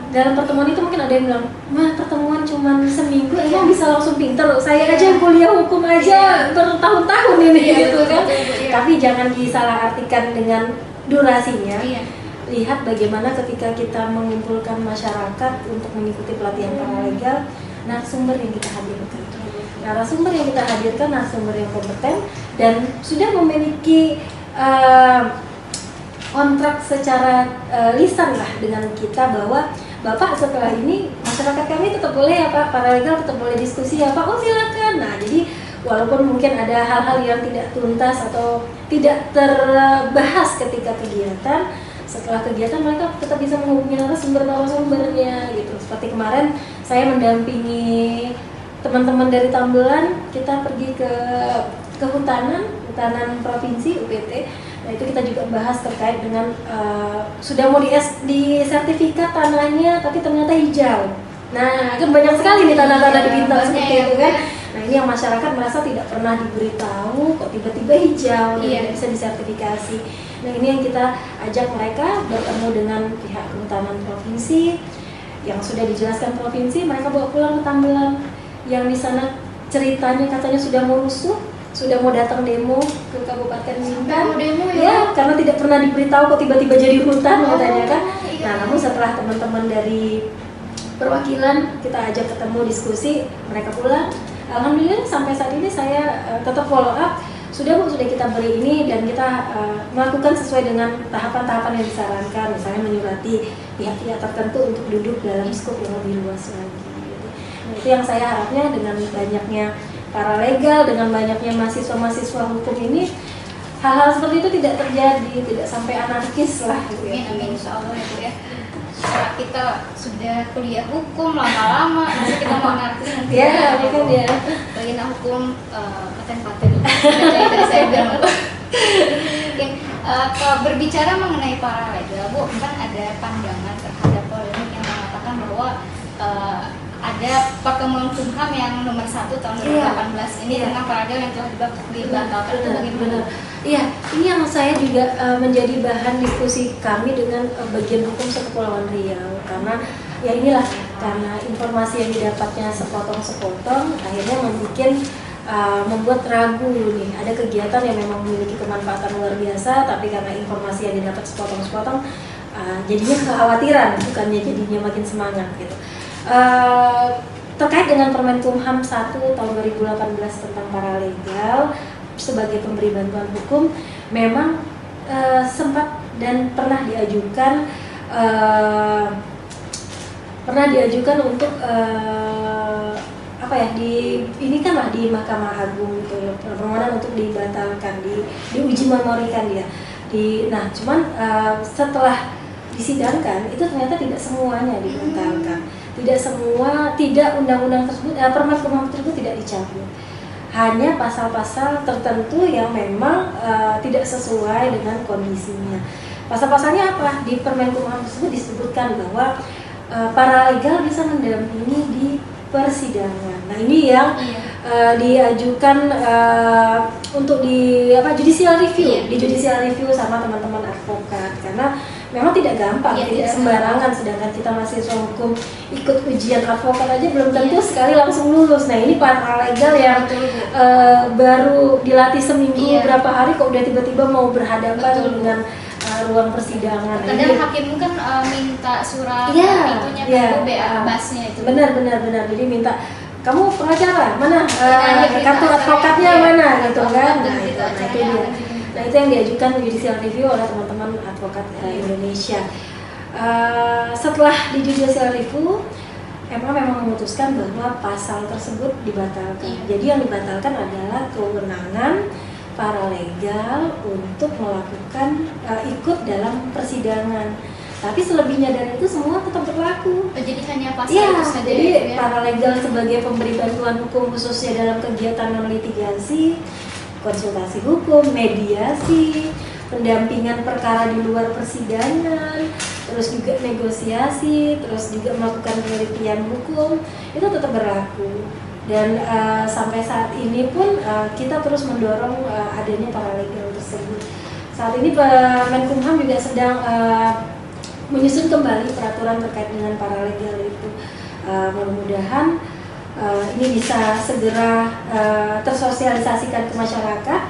dalam pertemuan itu mungkin ada yang bilang, "Mah, pertemuan cuma seminggu, emang bisa langsung pinter? Saya aja yang kuliah hukum aja bertahun-tahun ini," Iya, gitu betul, kan. betul, Bu, iya. Tapi jangan disalahartikan dengan durasinya. Iya. Lihat bagaimana ketika kita mengumpulkan masyarakat untuk mengikuti pelatihan paralegal, narasumber yang kita hadirkan. Narasumber yang kita hadirkan, narasumber yang kompeten dan sudah memiliki kontrak secara lisan lah dengan kita bahwa Bapak setelah ini masyarakat kami tetap boleh ya Pak, paralegal tetap boleh diskusi ya Pak, oh silakan. Nah, jadi walaupun mungkin ada hal-hal yang tidak tuntas atau tidak terbahas ketika kegiatan, setelah kegiatan mereka tetap bisa menghubungi narasumbernya gitu. Seperti kemarin saya mendampingi teman-teman dari Tambelan kita pergi ke hutanan provinsi UPT. Nah itu kita juga bahas terkait dengan sudah mau di sertifikat tanahnya tapi ternyata hijau. Nah kan banyak sekali nih tanah-tanah di Bintang seperti itu kan. Nah ini yang masyarakat merasa tidak pernah diberitahu kok tiba-tiba hijau dan tidak bisa disertifikasi. Nah ini yang kita ajak mereka bertemu dengan pihak kehutanan provinsi yang sudah dijelaskan provinsi, mereka bawa pulang ke Tambelan yang di sana ceritanya katanya sudah mau rusuh, sudah mau datang demo ke Kabupaten Bintan. Demo ya karena tidak pernah diberitahu kok tiba-tiba jadi hutan katanya kan. Iya. Nah namun setelah teman-teman dari perwakilan kita ajak ketemu diskusi, mereka pulang. Alhamdulillah sampai saat ini saya tetap follow up. Sudah kita beri ini dan kita melakukan sesuai dengan tahapan-tahapan yang disarankan, misalnya menyurati pihak-pihak tertentu untuk duduk dalam skop yang lebih luas lagi. Nah, itu yang saya harapnya dengan banyaknya paralegal, dengan banyaknya mahasiswa-mahasiswa hukum ini, hal-hal seperti itu tidak terjadi, tidak sampai anarkis lah. Gitu ya. Amin, insya Allah ya Bu ya. Setelah kita sudah kuliah hukum lama-lama, masa kita mau anarkis nanti Ya, kan ya. Lagi hukum paten-paten. Tadi saya bilang Oke, kalau berbicara mengenai paralegal, Bu, kan ada pandangan terhadap polemik yang mengatakan bahwa ada Pertemuan Kumham yang nomor 1 tahun 2018 ini tentang paralegal yang telah dibatalkan. Itu bagaimana? Iya, ini yang saya juga menjadi bahan diskusi kami dengan bagian hukum Sekepulauan Riau, karena ya inilah karena informasi yang didapatnya sepotong-sepotong akhirnya membuat ragu nih, ada kegiatan yang memang memiliki kemanfaatan luar biasa tapi karena informasi yang didapat sepotong-sepotong jadinya kekhawatiran, bukannya jadinya makin semangat gitu. Terkait dengan Permen Kumham 1 tahun 2018 tentang paralegal sebagai pemberi bantuan hukum, memang sempat dan pernah diajukan untuk ini kan lah di Mahkamah Agung gitu, permohonan untuk dibatalkan, diuji memorikan dia. Nah, cuman setelah disidangkan itu ternyata tidak semuanya dibatalkan. Tidak undang-undang tersebut, Permen Kumham tersebut tidak dicabut. Hanya pasal-pasal tertentu yang memang tidak sesuai dengan kondisinya. Pasal-pasalnya apa? Di Permen Kumham tersebut disebutkan bahwa paralegal bisa mendampingi di persidangan. Nah ini yang diajukan untuk judicial review, di judicial review sama teman-teman advokat, karena memang tidak gampang, tidak sembarangan. Sedangkan kita mahasiswa hukum ikut ujian advokat aja belum tentu sekali langsung lulus. Nah ini paralegal yang baru dilatih seminggu berapa hari kok udah tiba-tiba mau berhadapan dengan ruang persidangan. Kadang hakim kan minta surat itunya kan BA-basnya itu. Benar. Jadi minta kamu pengacara mana, kartu advokatnya mana gitu kan. Nah itu dia. Nah itu yang diajukan judicial review oleh teman-teman advokat Indonesia. Setelah di judicial review, MA memang memutuskan bahwa pasal tersebut dibatalkan. Jadi yang dibatalkan adalah kewenangan paralegal untuk melakukan ikut dalam persidangan. Tapi selebihnya dari itu semua tetap berlaku. Jadi hanya pasal itu saja. Jadi paralegal sebagai pemberi bantuan hukum khususnya dalam kegiatan non litigasi, konsultasi hukum, mediasi, pendampingan perkara di luar persidangan, terus juga negosiasi, terus juga melakukan penelitian hukum, itu tetap berlaku. Dan sampai saat ini pun kita terus mendorong adanya paralegal tersebut. Saat ini Menkumham juga sedang menyusun kembali peraturan terkait dengan paralegal itu. Mudah-mudahan ini bisa segera tersosialisasikan ke masyarakat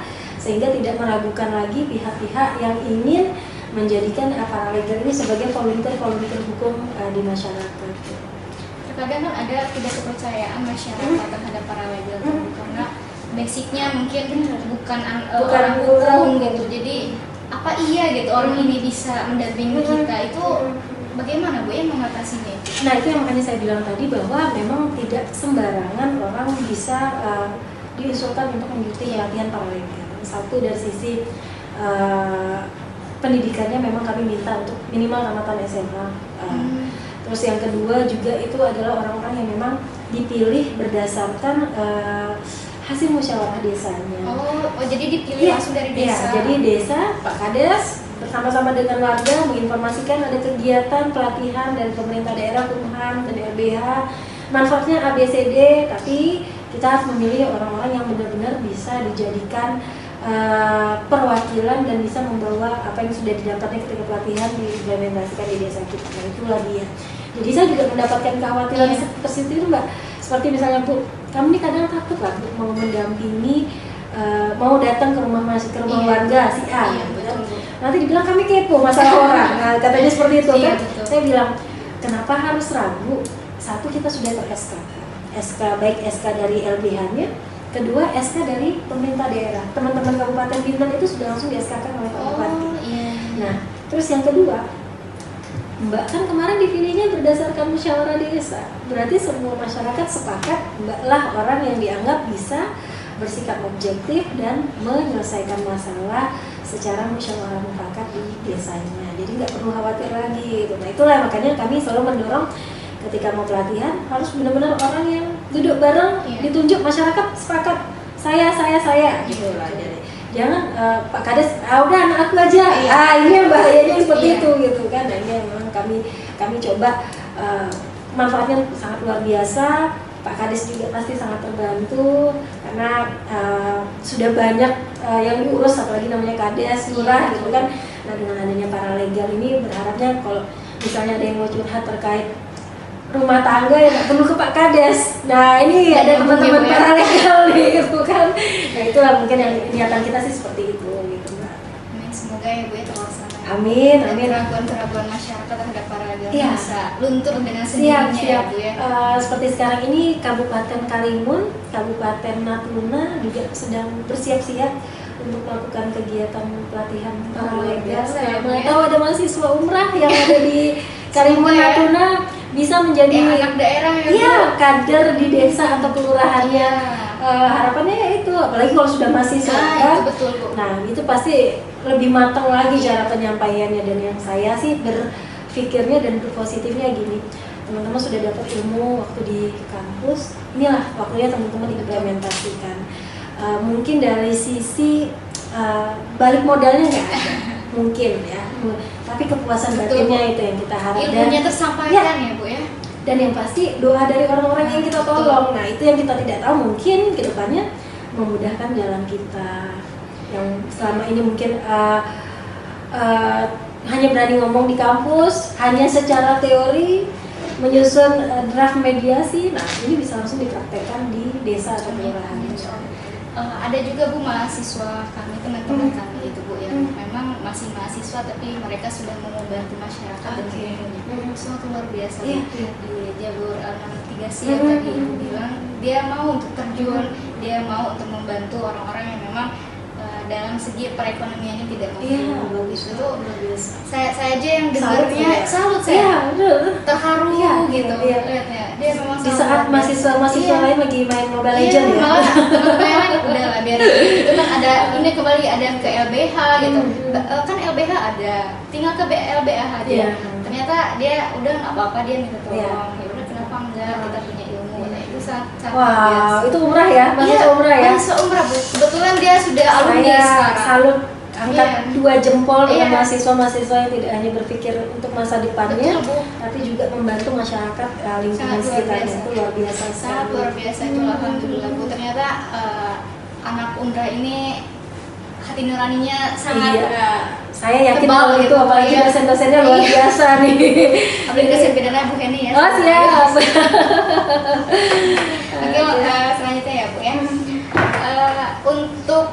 sehingga tidak meragukan lagi pihak-pihak yang ingin menjadikan paralegal ini sebagai volunteer hukum di masyarakat. Terkadang kan ada tidak kepercayaan masyarakat terhadap paralegal karena basicnya mungkin bukan orang hukum gitu. Jadi apa iya gitu orang ini bisa mendampingi kita, itu bagaimana Bu yang mengatasinya itu? Nah itu yang makanya saya bilang tadi bahwa memang tidak sembarangan orang bisa diusulkan untuk mengikuti latihan paralegal. Satu dari sisi pendidikannya memang kami minta untuk minimal tamatan SMA. Terus yang kedua juga itu adalah orang-orang yang memang dipilih berdasarkan hasil musyawarah desanya. Oh, jadi dipilih langsung dari desa. Jadi desa, Pak Kades bersama-sama dengan warga menginformasikan ada kegiatan pelatihan dari pemerintah daerah, Kumham dan LBH. Manfaatnya ABCD, tapi kita harus memilih orang-orang yang benar-benar bisa dijadikan perwakilan dan bisa membawa apa yang sudah didapatnya ketika pelatihan diimplementasikan di desa kita. Nah, itulah dia. Jadi saya juga mendapatkan kekhawatiran seperti itu, Mbak. Seperti misalnya, Bu, kamu nih kadang takut lah mau mendampingi, mau datang ke rumah warga si A, gitu kan. Nanti dibilang kami kepo masalah orang. Nah, katanya seperti itu kan. Saya bilang, kenapa harus ragu? Satu, kita sudah ter-SK. SK baik SK dari LBH-nya, kedua SK dari pemerintah daerah. Teman-teman Kabupaten Bintan itu sudah langsung di-SK-kan oleh Pak Bupati. Nah, terus yang kedua, Mbak kan kemarin dipilihnya berdasarkan musyawarah desa. Berarti semua masyarakat sepakat Mbak lah orang yang dianggap bisa bersikap objektif dan menyelesaikan masalah secara musyawarah mufakat di desanya. Jadi nggak perlu khawatir lagi gitu. Nah, itulah makanya kami selalu mendorong ketika mau pelatihan harus benar-benar orang yang duduk bareng, ditunjuk masyarakat sepakat saya gitu lah. Jadi jangan Pak Kades, udah anak aku aja. Ini yang bahayanya seperti itu gitu kan. Nah, ini memang kami coba, manfaatnya sangat luar biasa. Pak Kades juga pasti sangat terbantu karena sudah banyak yang diurus, apalagi namanya Kades, lurah gitu kan. Nah, dengan adanya paralegal ini berharapnya kalau misalnya ada yang mau curhat terkait rumah tangga ya nggak perlu ke Pak Kades. Nah, ini ada teman-teman paralegal nih gitu kan. Nah, itulah mungkin yang niatan kita sih seperti itu gitu, Mbak. Amin, semoga ya Bu ya terlaksana. Amin. Keraguan-keraguan masyarakat terhadap paralegal bisa luntur dengan sendirinya ya Bu ya. Seperti sekarang ini Kabupaten Karimun, Kabupaten Natuna juga sedang bersiap-siap untuk melakukan kegiatan pelatihan paralegal. Tahu ada mahasiswa umrah yang ada di Karimun Natuna bisa menjadi anak daerah ya, kader di desa atau kelurahannya. Harapannya ya itu, apalagi kalau sudah mahasiswa kan. Betul, Bu. Nah, itu pasti lebih matang lagi cara penyampaiannya. Dan yang saya sih berpikirnya dan berpositifnya gini, teman-teman sudah dapat ilmu waktu di kampus, inilah waktunya teman-teman implementasikan. Mungkin dari sisi balik modalnya nggak ada, mungkin ya, tapi kepuasan batinnya itu yang kita harapkan. Ilmunya tersampaikan ya Bu ya. Dan yang pasti doa dari orang-orang yang kita tolong. Nah, itu yang kita tidak tahu, mungkin kedepannya memudahkan jalan kita yang selama ini mungkin hanya berani ngomong di kampus, hanya secara teori menyusun draft mediasi. Nah, ini bisa langsung dipraktekkan di desa atau kelurahan. Ada juga Bu mahasiswa kami, teman-teman kami itu Bu yang memang masih mahasiswa tapi mereka sudah mau membantu masyarakat dan ilmunya suatu luar biasa di jalur navigasi yang tadi Ibu bilang, dia mau untuk terjun, dia mau untuk membantu orang-orang yang memang dalam segi perekonomiannya tidak mampu. Itu saya aja yang dengarnya salut saya, terharu gitu lihatnya. Dia memang di saat mahasiswa lain lagi main Mobile Legends ya. Malah teman-teman udah lah biar itu kan ada ini kembali ada ke LBH gitu. Kan LBH ada, tinggal ke LBH aja. Ternyata dia udah nggak apa-apa, dia minta tolong. Ya udah kenapa enggak, kita punya ilmu. Nah, itu sangat biasa. Itu umrah ya, mahasiswa umrah ya. Mahasiswa umrah Bu. Kebetulan dia sudah alumni sekarang. Salut, angkat 2 jempol dengan mahasiswa-mahasiswa yang tidak hanya berpikir untuk masa depannya, tapi juga membantu masyarakat lingkungan sekitarnya. Itu luar biasa. Sangat luar biasa itu, alhamdulillah Bu. Ternyata anak umrah ini hati nuraninya sangat saya yakin kalau itu apalagi dosen-dosennya luar biasa nih. Apalagi dosen pidana Bu Heni ya. Oh siap. Oke, selanjutnya ya Bu ya. Untuk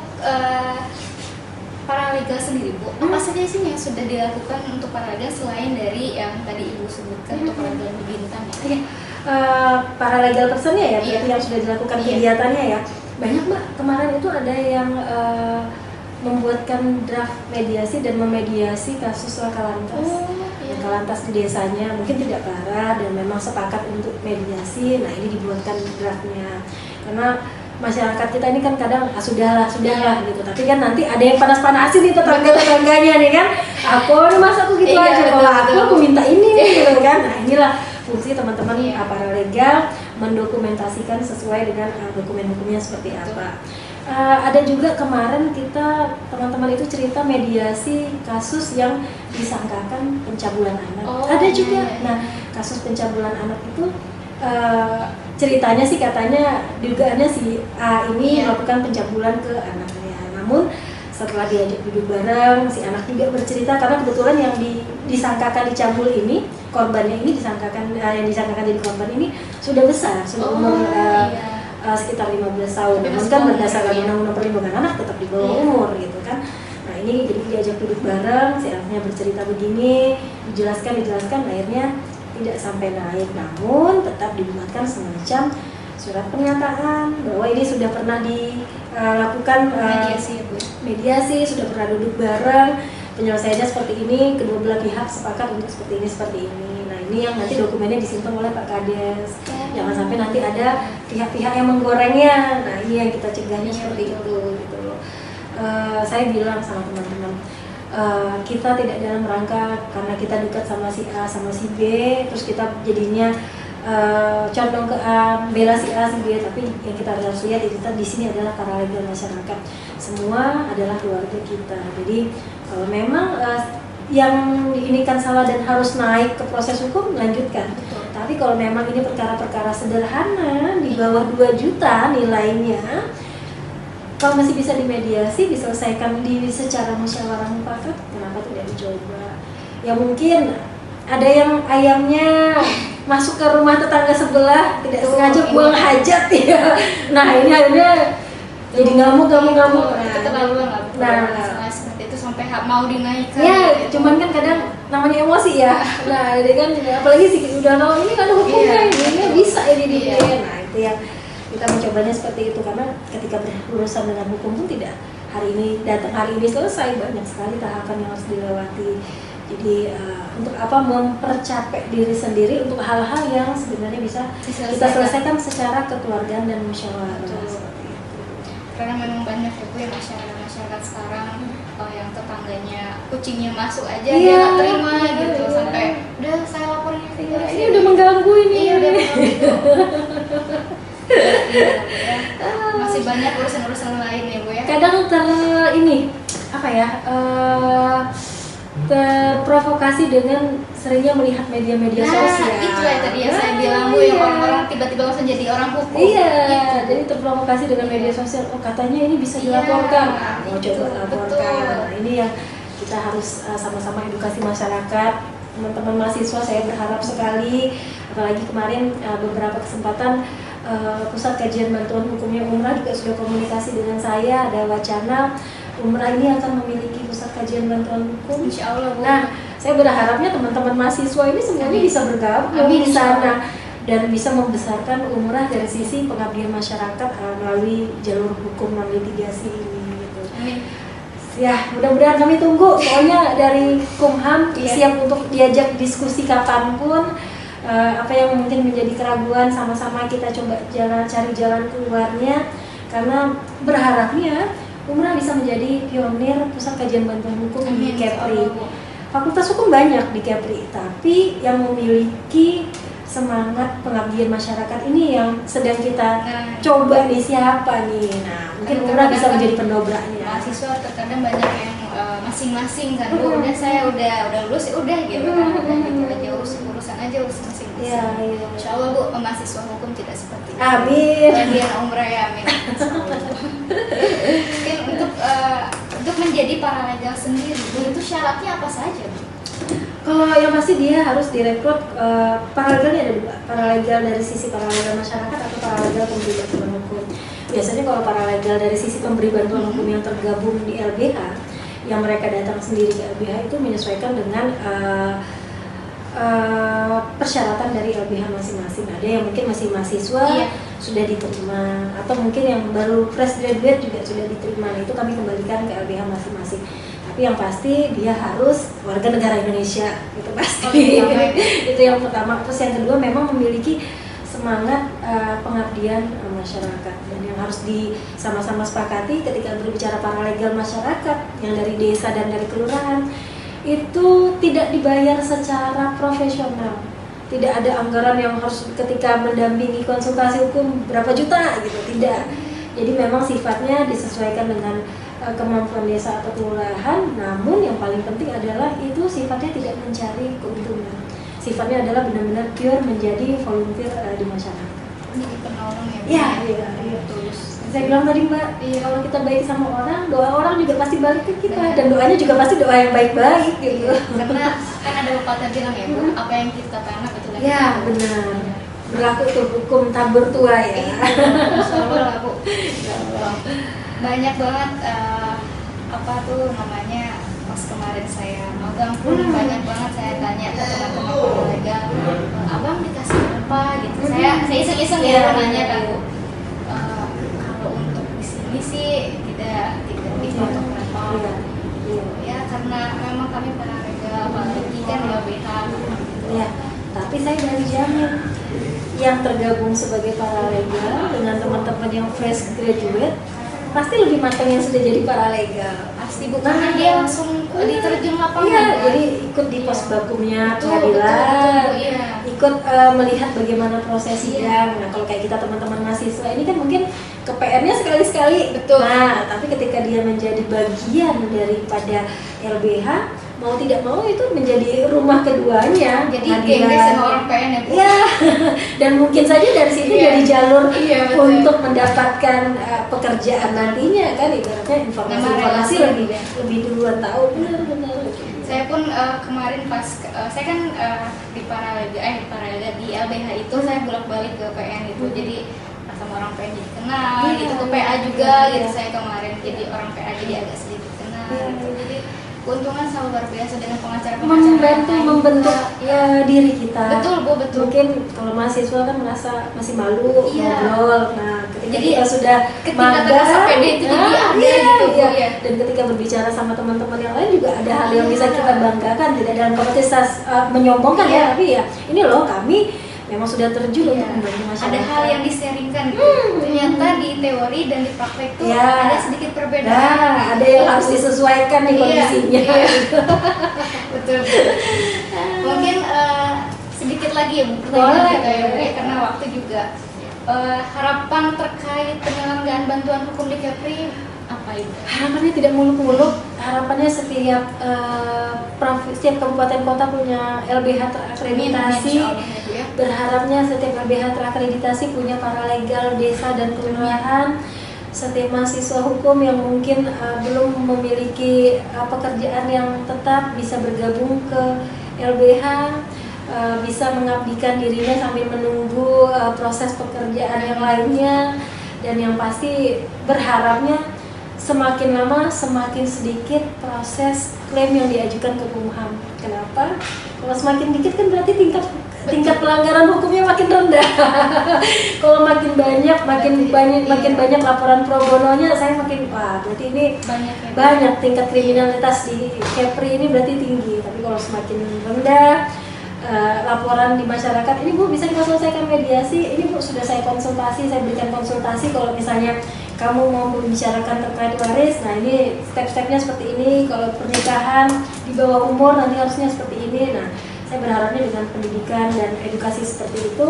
paralegal sendiri Bu, apa saja sih yang sudah dilakukan untuk paralegal selain dari yang tadi Ibu sebutkan untuk paralegal di Bintan ya? Paralegal personnya ya, berarti yang sudah dilakukan kegiatannya ya. Banyak Mbak, kemarin itu ada yang membuatkan draft mediasi dan memediasi kasus laka lantas di desanya, mungkin tidak parah dan memang sepakat untuk mediasi. Nah, ini dibuatkan draftnya karena masyarakat kita ini kan kadang sudahlah gitu, tapi kan nanti ada yang panas-panasin nih tetangganya nih kan, aku masa aku gitu aja, kalau aku minta ini nih gitu kan. Nah inilah fungsi teman-teman paralegal mendokumentasikan sesuai dengan dokumen hukumnya seperti apa. Ada juga kemarin kita teman-teman itu cerita mediasi kasus yang disangkakan pencabulan anak. Ada juga. Nah kasus pencabulan anak itu ceritanya sih katanya dugaannya si A ini melakukan pencabulan ke anaknya. Namun setelah diajak duduk bareng, si anak juga bercerita karena kebetulan yang disangkakan dicabul ini, korbannya ini yang disangkakan jadi korban ini sudah besar, sudah umur sekitar 15 tahun. Namun kan berdasarkan undang-undang perlindungan anak tetap di bawah umur gitu kan. Nah ini jadi diajak duduk bareng, si anaknya bercerita begini, dijelaskan, akhirnya tidak sampai naik, namun tetap dibuatkan semacam surat pernyataan bahwa ini sudah pernah dilakukan mediasi, sudah pernah duduk bareng, penyelesaiannya seperti ini, kedua belah pihak sepakat untuk seperti ini. Nah ini yang nanti dokumennya disimpan oleh Pak Kades. Jangan sampai nanti ada pihak-pihak yang menggorengnya. Nah ini yang kita cegahnya seperti itu gitu loh. Saya bilang sama teman-teman, kita tidak dalam rangka karena kita dekat sama si A sama si B terus kita jadinya condong ke A, bela si A si B, tapi yang kita harus lihat kita di sini adalah paralegal masyarakat, semua adalah keluarga kita. Jadi kalau memang yang diinikan salah dan harus naik ke proses hukum, lanjutkan. Tapi kalau memang ini perkara-perkara sederhana di bawah 2 juta nilainya, kalau masih bisa dimediasi, diselesaikan secara musyawarah mufakat, kenapa tidak dicoba? Ya mungkin ada yang ayamnya masuk ke rumah tetangga sebelah, tidak sengaja buang hajat ya. Nah ini akhirnya jadi ngamuk. Itu terlalu nggak seperti itu sampai mau dinaikkan. Ya, gitu. cuman kan kadang namanya emosi ya. Nah jadi kan apalagi sih udah tahu ini kan ada hukumnya, ini bisa ini. Nah itu yang kita mencobanya seperti itu, karena ketika berurusan dengan hukum pun tidak hari ini selesai, banyak sekali tahapan yang harus dilewati. Jadi untuk apa mempercapek diri sendiri untuk hal-hal yang sebenarnya bisa kita selesaikan secara kekeluargaan dan musyawarah seperti itu. Karena memang banyak ya masyarakat sekarang yang tetangganya kucingnya masuk aja dia nggak terima gitu, sampai udah saya laporin ini udah mengganggu ini. Udah mengganggu. Masih banyak urusan-urusan lain ya Bu ya. Kadang terprovokasi dengan seringnya melihat media-media sosial. Itu ya tadi yang saya bilang Bu, yang orang-orang tiba-tiba langsung jadi orang hukum. Jadi terprovokasi dengan media sosial. Oh katanya ini bisa dilaporkan. Mau coba laporkan. Nah, ini yang kita harus sama-sama edukasi masyarakat. Teman-teman mahasiswa saya berharap sekali, apalagi kemarin beberapa kesempatan Pusat Kajian Bantuan Hukumnya Umrah juga sudah komunikasi dengan saya, ada wacana Umrah ini akan memiliki pusat kajian bantuan hukum. Insya Allah Bu. Nah, saya berharapnya teman-teman mahasiswa ini semuanya bisa bergabung di sana dan bisa membesarkan Umrah dari sisi pengabdian masyarakat melalui jalur hukum, melalui litigasi ini gitu. Amin. Ya, mudah-mudahan kami tunggu. Soalnya dari Kumham siap untuk diajak diskusi kapanpun. Apa yang mungkin menjadi keraguan, sama-sama kita coba cari jalan keluarnya, karena berharapnya Umrah bisa menjadi pionir pusat kajian bantuan hukum di Kepri. Fakultas hukum banyak di Kepri, tapi yang memiliki semangat pengabdian masyarakat ini yang sedang kita coba nih, siapa nih. Nah, mungkin Umrah bisa menjadi pendobraknya. Mahasiswa terkadang banyak yang masing-masing kan Bu, udah saya udah lulus ya udah gitu kan, udah gitu aja urusan aja masing-masing. Iya. Insya Allah Bu, mahasiswa hukum tidak seperti itu. Amin. Bagian Umrah ya, amin. Mungkin untuk menjadi paralegal sendiri Bu, itu syaratnya apa saja Bu? Kalau yang pasti dia harus direkrut, paralegalnya ada 2, paralegal dari sisi paralegal masyarakat atau paralegal pemberi bantuan hukum. Biasanya kalau paralegal dari sisi pemberi bantuan hukum yang tergabung di LBH, yang mereka datang sendiri ke LBH itu menyesuaikan dengan persyaratan dari LBH masing-masing. Ada yang mungkin masih mahasiswa sudah diterima, atau mungkin yang baru fresh graduate juga sudah diterima. Nah, itu kami kembalikan ke LBH masing-masing. Tapi yang pasti dia harus warga negara Indonesia, itu pasti. Itu yang pertama. Terus yang kedua memang memiliki semangat pengabdian masyarakat. Dan yang yang harus sama-sama sepakati ketika berbicara paralegal masyarakat yang dari desa dan dari kelurahan itu tidak dibayar secara profesional. Tidak ada anggaran yang harus ketika mendampingi konsultasi hukum berapa juta gitu, tidak. Jadi memang sifatnya disesuaikan dengan kemampuan desa atau kelurahan, namun yang paling penting adalah itu sifatnya tidak mencari keuntungan. Sifatnya adalah benar-benar pure menjadi volunteer di masyarakat. Jadi penolong ya. Iya. Terus saya bilang tadi Mbak, kalau kita baik sama orang, doa orang juga pasti balik ke kita, dan doanya juga pasti doa yang baik-baik gitu. Karena kan ada pepatah bilang ya Bu, apa yang kita tanam itu lagi. Ya benar. Berlaku tuh hukum tabur tua ya. Insyaallah lah Bu. Banyak banget apa tuh namanya, pas kemarin saya magang pun banyak banget saya tanya ke teman-teman kolega, abang dikasih apa gitu. Saya iseng-iseng ya nanya kan Bu. Kalau untuk di sini sih tidak dipatok berapa. Ya karena memang kami paralegal, apalagi kan LBH. Ya, tapi saya dari jamin yang tergabung sebagai paralegal dengan teman-teman yang fresh graduate pasti lebih matang yang sudah jadi paralegal. Pasti Bu, karena dia langsung diterjun lapangan. Iya, kan? jadi ikut di pos bakumnya Betul, pengadilan, iya. ikut melihat bagaimana proses sidang. Nah, kalau kayak kita teman-teman mahasiswa ini kan mungkin ke PR-nya sekali-sekali. Betul. Nah, tapi ketika dia menjadi bagian daripada LBH, mau tidak mau itu menjadi rumah keduanya. Jadi pengadilan. gengges sama orang PN ya Bu. Ya, dan mungkin saja dari situ Iya. jadi jalur Iya, betul. untuk mendapatkan pekerjaan nantinya kan, ibaratnya informasi Nama lebih duluan tahu. Benar. Saya pun kemarin pas saya kan di paralegal di LBH itu saya bolak-balik ke PN gitu. Jadi sama orang PN jadi kenal Iya, gitu, ke PA juga iya. gitu. Saya kemarin jadi orang PA jadi agak sedikit kenal gitu. Jadi keuntungan selalu luar biasa dengan pengacara-pengacara membentuk diri kita. Betul Bu, betul. Mungkin kalau mahasiswa kan merasa masih malu Iya. ngobrol. Nah, ketika Jadi, kita sudah ketika terasa pede itu jadi ada gitu, Bu, ya. Dan ketika berbicara sama teman-teman yang lain juga ada hal yang bisa kita banggakan, tidak dalam kapasitas menyombongkan Iya. ya, tapi ya ini loh kami memang sudah terjun Iya. untuk membantu masyarakat. Ada hal yang diseringkan gitu. Ternyata di teori dan di praktek tuh Ya. ada sedikit perbedaan. Nah, ada yang harus disesuaikan nih Iya, kondisinya. iya. Betul. Mungkin sedikit lagi ya Bu, pertanyaan Boleh. kita ya Bu, ya, karena waktu juga. Harapan terkait penyelenggaraan bantuan hukum di Kepri apa Ibu? Harapannya tidak muluk-muluk, harapannya setiap setiap kabupaten kota punya LBH terakreditasi. Insya Allah ya, Bu, ya. Berharapnya setiap LBH terakreditasi punya paralegal desa dan kelurahan. Setiap mahasiswa hukum yang mungkin belum memiliki pekerjaan yang tetap bisa bergabung ke LBH, bisa mengabdikan dirinya sambil menunggu proses pekerjaan yang lainnya, dan yang pasti berharapnya semakin lama semakin sedikit proses klaim yang diajukan ke Kumham. Kenapa? Kalau semakin dikit kan berarti tingkat pelanggaran hukumnya makin rendah. Kalau makin banyak laporan pro bononya, saya makin berarti ini banyak tingkat kriminalitas di Kepri ini berarti tinggi. Tapi kalau semakin rendah laporan di masyarakat, ini Bu bisa kita selesaikan mediasi. Ini Bu sudah saya konsultasi, saya berikan konsultasi kalau misalnya kamu mau membicarakan terkait waris, nah ini step-stepnya seperti ini. Kalau pernikahan di bawah umur nanti harusnya seperti ini. Nah, saya berharapnya dengan pendidikan dan edukasi seperti itu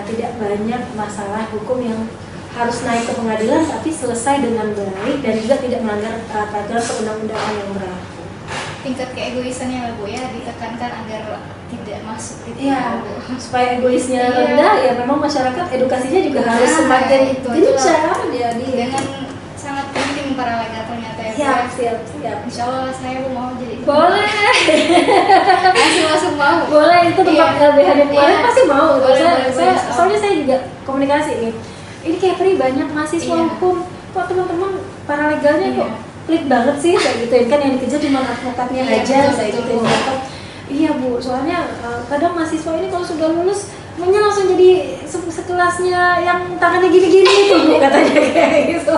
tidak banyak masalah hukum yang harus naik ke pengadilan, tapi selesai dengan baik dan juga tidak melanggar peraturan perundang-undangan yang berlaku. Tingkat keegoisannya lah Bu ya ditekankan agar tidak masuk gitu. Iya, Bu. supaya egoisnya Iya. rendah, ya memang masyarakat edukasinya juga harus Nah, semakin itu gencar. Jadi Dengan sangat penting paralegal ternyata ya Bu. siap. Insya Allah saya Bu mau jadi. Boleh. Masuk mau. Boleh, itu tempat Iya. LBH di kemarin Iya. pasti mau. Boleh. Soalnya saya juga komunikasi nih. Ini Kepri banyak mahasiswa Iya. hukum. Kok teman-teman paralegalnya Iya. kok pelit banget sih kayak gituin, kan yang dikejar cuma advokatnya Iya, aja, betul, saya betul, gituin Bu. gitu. Iya Bu, soalnya kadang mahasiswa ini kalau sudah lulus maunya langsung jadi sekelasnya yang tangannya gini-gini itu Bu, katanya kayak gitu.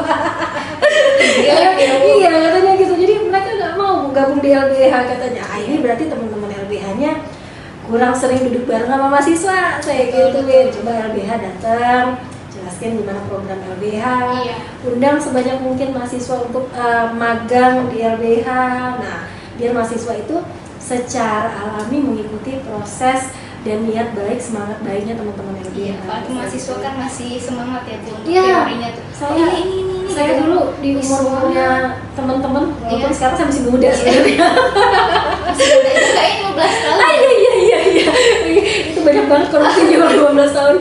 Iya katanya gitu, jadi mereka nggak mau gabung di LBH katanya. Ini berarti teman-teman LBH-nya kurang sering duduk bareng sama mahasiswa, saya gituin. Coba LBH datang, jelaskan jelaskan gimana program LBH, Iya. undang sebanyak mungkin mahasiswa untuk magang di LBH. Nah, biar mahasiswa itu secara alami mengikuti proses dan niat baik, semangat baiknya teman-teman LBH. Iya, apalagi mahasiswa kan masih semangat ya Bu untuk Iya. teorinya tuh. Saya saya gitu. dulu di umurnya teman-teman, walaupun Iya. sekarang saya masih muda sebenarnya. Masih muda itu kayaknya 15 tahun. Iya. Itu banyak banget korupsinya umur 15 tahun.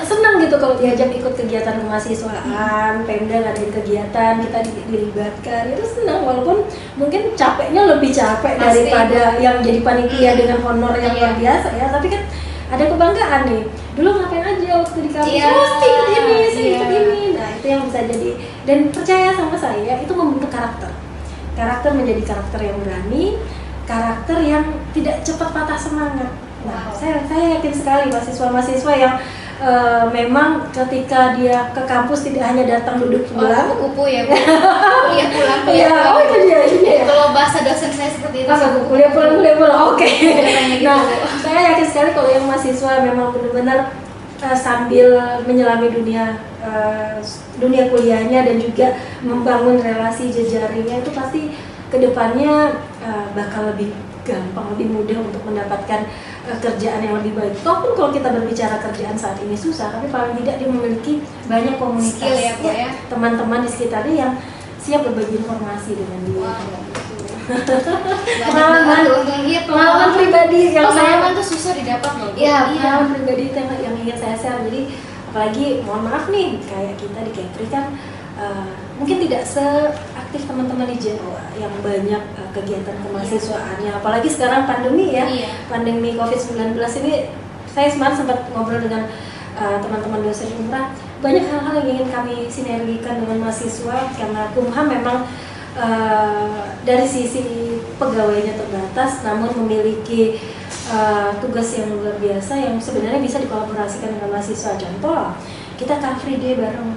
Senang gitu kalau diajak ikut kegiatan kemahasiswaan, Pemda ngadain kegiatan, kita dilibatkan, itu senang walaupun mungkin capeknya lebih capek Pasti. daripada yang jadi panitia dengan honor yang luar biasa ya, tapi kan ada kebanggaan nih. Dulu ngapain aja waktu di kampus? Iya. Oh, saya ikut ini, saya Iya. ikut ini. Nah, itu yang bisa jadi, dan percaya sama saya itu membentuk karakter. Karakter menjadi karakter yang berani, karakter yang tidak cepat patah semangat. Nah, Wow. saya yakin sekali mahasiswa-mahasiswa yang memang ketika dia ke kampus tidak hanya datang duduk sebelah. Kupu-kupu ya Bu. Kuliah pulang. Iya, oh itu dia. Kalau bahasa dosen saya seperti itu. Masa kuliah pulang. Oke. Katanya gitu, Nah, Bu. saya yakin sekali kalau yang mahasiswa memang benar-benar sambil menyelami dunia kuliahnya dan juga membangun relasi jejaringnya, itu pasti kedepannya bakal lebih gampang, lebih mudah untuk mendapatkan kerjaan yang lebih baik. Walaupun kalau kita berbicara kerjaan saat ini susah, tapi paling tidak dia memiliki banyak komunitas, Skill ya, Bu, ya. teman-teman di sekitarnya yang siap berbagi informasi dengan dia. Pengalaman pribadi yang pengalaman tuh susah didapat loh. Bu. Iya, pengalaman pribadi itu yang ingin saya share. Jadi apalagi mohon maaf nih, kayak kita di Kepri kan mungkin tidak seaktif teman-teman di Jawa yang banyak kegiatan kemahasiswaannya. Apalagi sekarang pandemi ya, Iya. pandemi COVID-19 ini, saya kemarin sempat ngobrol dengan teman-teman dosen umrah. Banyak hal-hal yang ingin kami sinergikan dengan mahasiswa karena Kumham memang dari sisi pegawainya terbatas, namun memiliki tugas yang luar biasa yang sebenarnya bisa dikolaborasikan dengan mahasiswa. Contoh, kita Car Free Day bareng.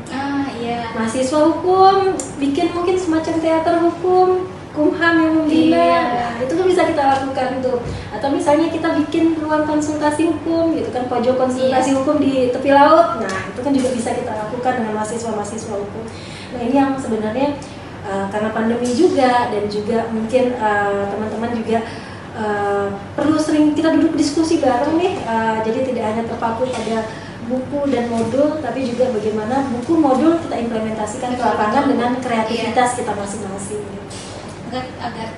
Iya. Mahasiswa hukum bikin mungkin semacam teater hukum, Kumham yang membina. Iya. Nah, itu kan bisa kita lakukan tuh. Atau misalnya kita bikin ruang konsultasi hukum gitu kan, pojok konsultasi hukum di tepi laut. Nah, itu kan juga bisa kita lakukan dengan mahasiswa-mahasiswa hukum. Nah, ini yang sebenarnya karena pandemi juga, dan juga mungkin teman-teman juga perlu sering kita duduk diskusi bareng nih. Jadi tidak hanya terpaku pada buku dan modul, tapi juga bagaimana buku modul kita implementasikan ke lapangan dengan kreativitas kita masing-masing. Agar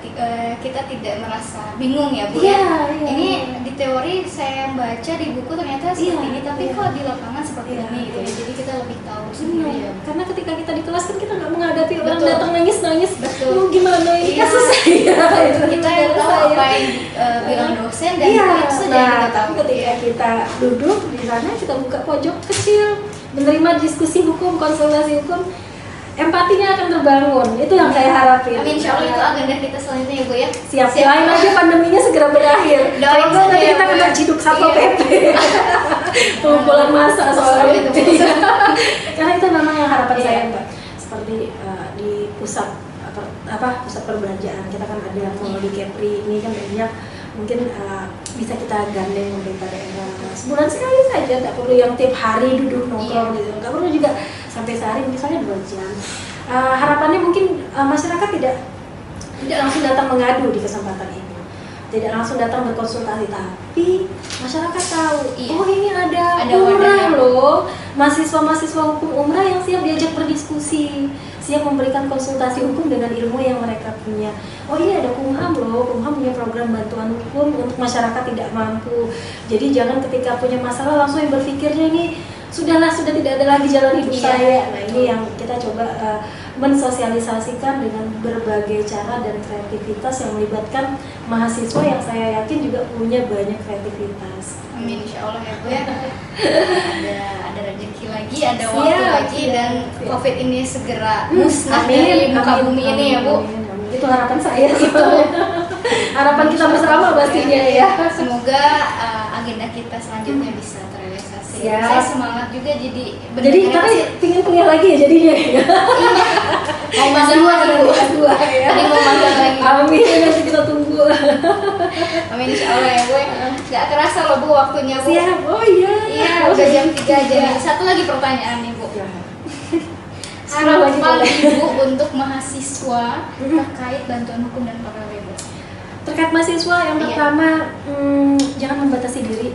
kita tidak merasa bingung ya Bu. Iya, iya. Ini di teori saya baca di buku ternyata seperti Iya, ini, tapi iya. kok di lapangan seperti Iya, ini gitu ya. iya. Jadi kita lebih tahu sendiri ya. Karena ketika kita di kelas kan kita nggak menghadapi orang Betul. datang nangis-nangis. Betul. Lu gimana ini Iya. kasus saya? Itu Kita negara yang tahu saya. apa yang bilang dosen dan Iya, itu saja yang nah, kita tahu. tapi ketika kita duduk di sana, kita buka pojok kecil, menerima diskusi hukum, konsultasi hukum, empatinya akan terbangun. Itu yang saya harapin. Amin, insya Allah itu agenda kita selanjutnya ya Bu ya. Siap. Lain aja pandeminya segera berakhir. Doain Kalau nggak saja nanti ya, kita Bu, kena ya. ciduk Satpol Iya. PP. Pengumpulan massa soal Itu, itu. Bu. Karena itu memang yang harapan Iya. saya, Mbak. Seperti di pusat pusat perbelanjaan kita kan ada mall di Kepri ini kan banyak, mungkin bisa kita gandeng pemerintah daerah sebulan sekali saja, nggak perlu yang tiap hari duduk nongkrong Iya. gitu, nggak perlu juga sampai sehari, misalnya 2 jam. Harapannya mungkin masyarakat tidak langsung datang mengadu di kesempatan ini, tidak langsung datang berkonsultasi, tapi masyarakat tahu, Iya. oh ini ada wadahnya. umrah loh, mahasiswa hukum umrah yang siap diajak berdiskusi, siap memberikan konsultasi hukum dengan ilmu yang mereka punya. Oh ini ada Kumham loh, Kumham punya program bantuan hukum untuk masyarakat tidak mampu. Jadi jangan ketika punya masalah langsung yang berpikirnya ini sudah tidak ada lagi jalan hidup Iya. saya. Nah ini yang kita coba mensosialisasikan dengan berbagai cara dan kreativitas yang melibatkan mahasiswa yang saya yakin juga punya banyak kreativitas. Amin, insya Allah ya Bu ya. Ada rezeki lagi, ada Siap, waktu lagi, siap, dan siap. COVID ini segera musnah dari muka bumi ini ya Bu. Amin. Itu harapan saya. Harapan kita bersama pastinya ya. Semoga agenda kita selanjutnya bisa terrealisasi. Siap. Saya semangat juga jadi Jadi tapi pingin kuliah lagi ya jadinya. mau magang lagi Bu. S2 ya. Tadi mau magang lagi. Amin, nanti kita tunggu. Amin insyaallah ya Bu. Nggak kerasa loh Bu waktunya Bu. Siap. Oh iya. Iya, udah jam 3 aja. Satu lagi pertanyaan nih Bu. Ya. Harapan Ibu untuk mahasiswa terkait bantuan hukum dan pegawai Bu. Terkait mahasiswa yang Iya. pertama, jangan membatasi diri.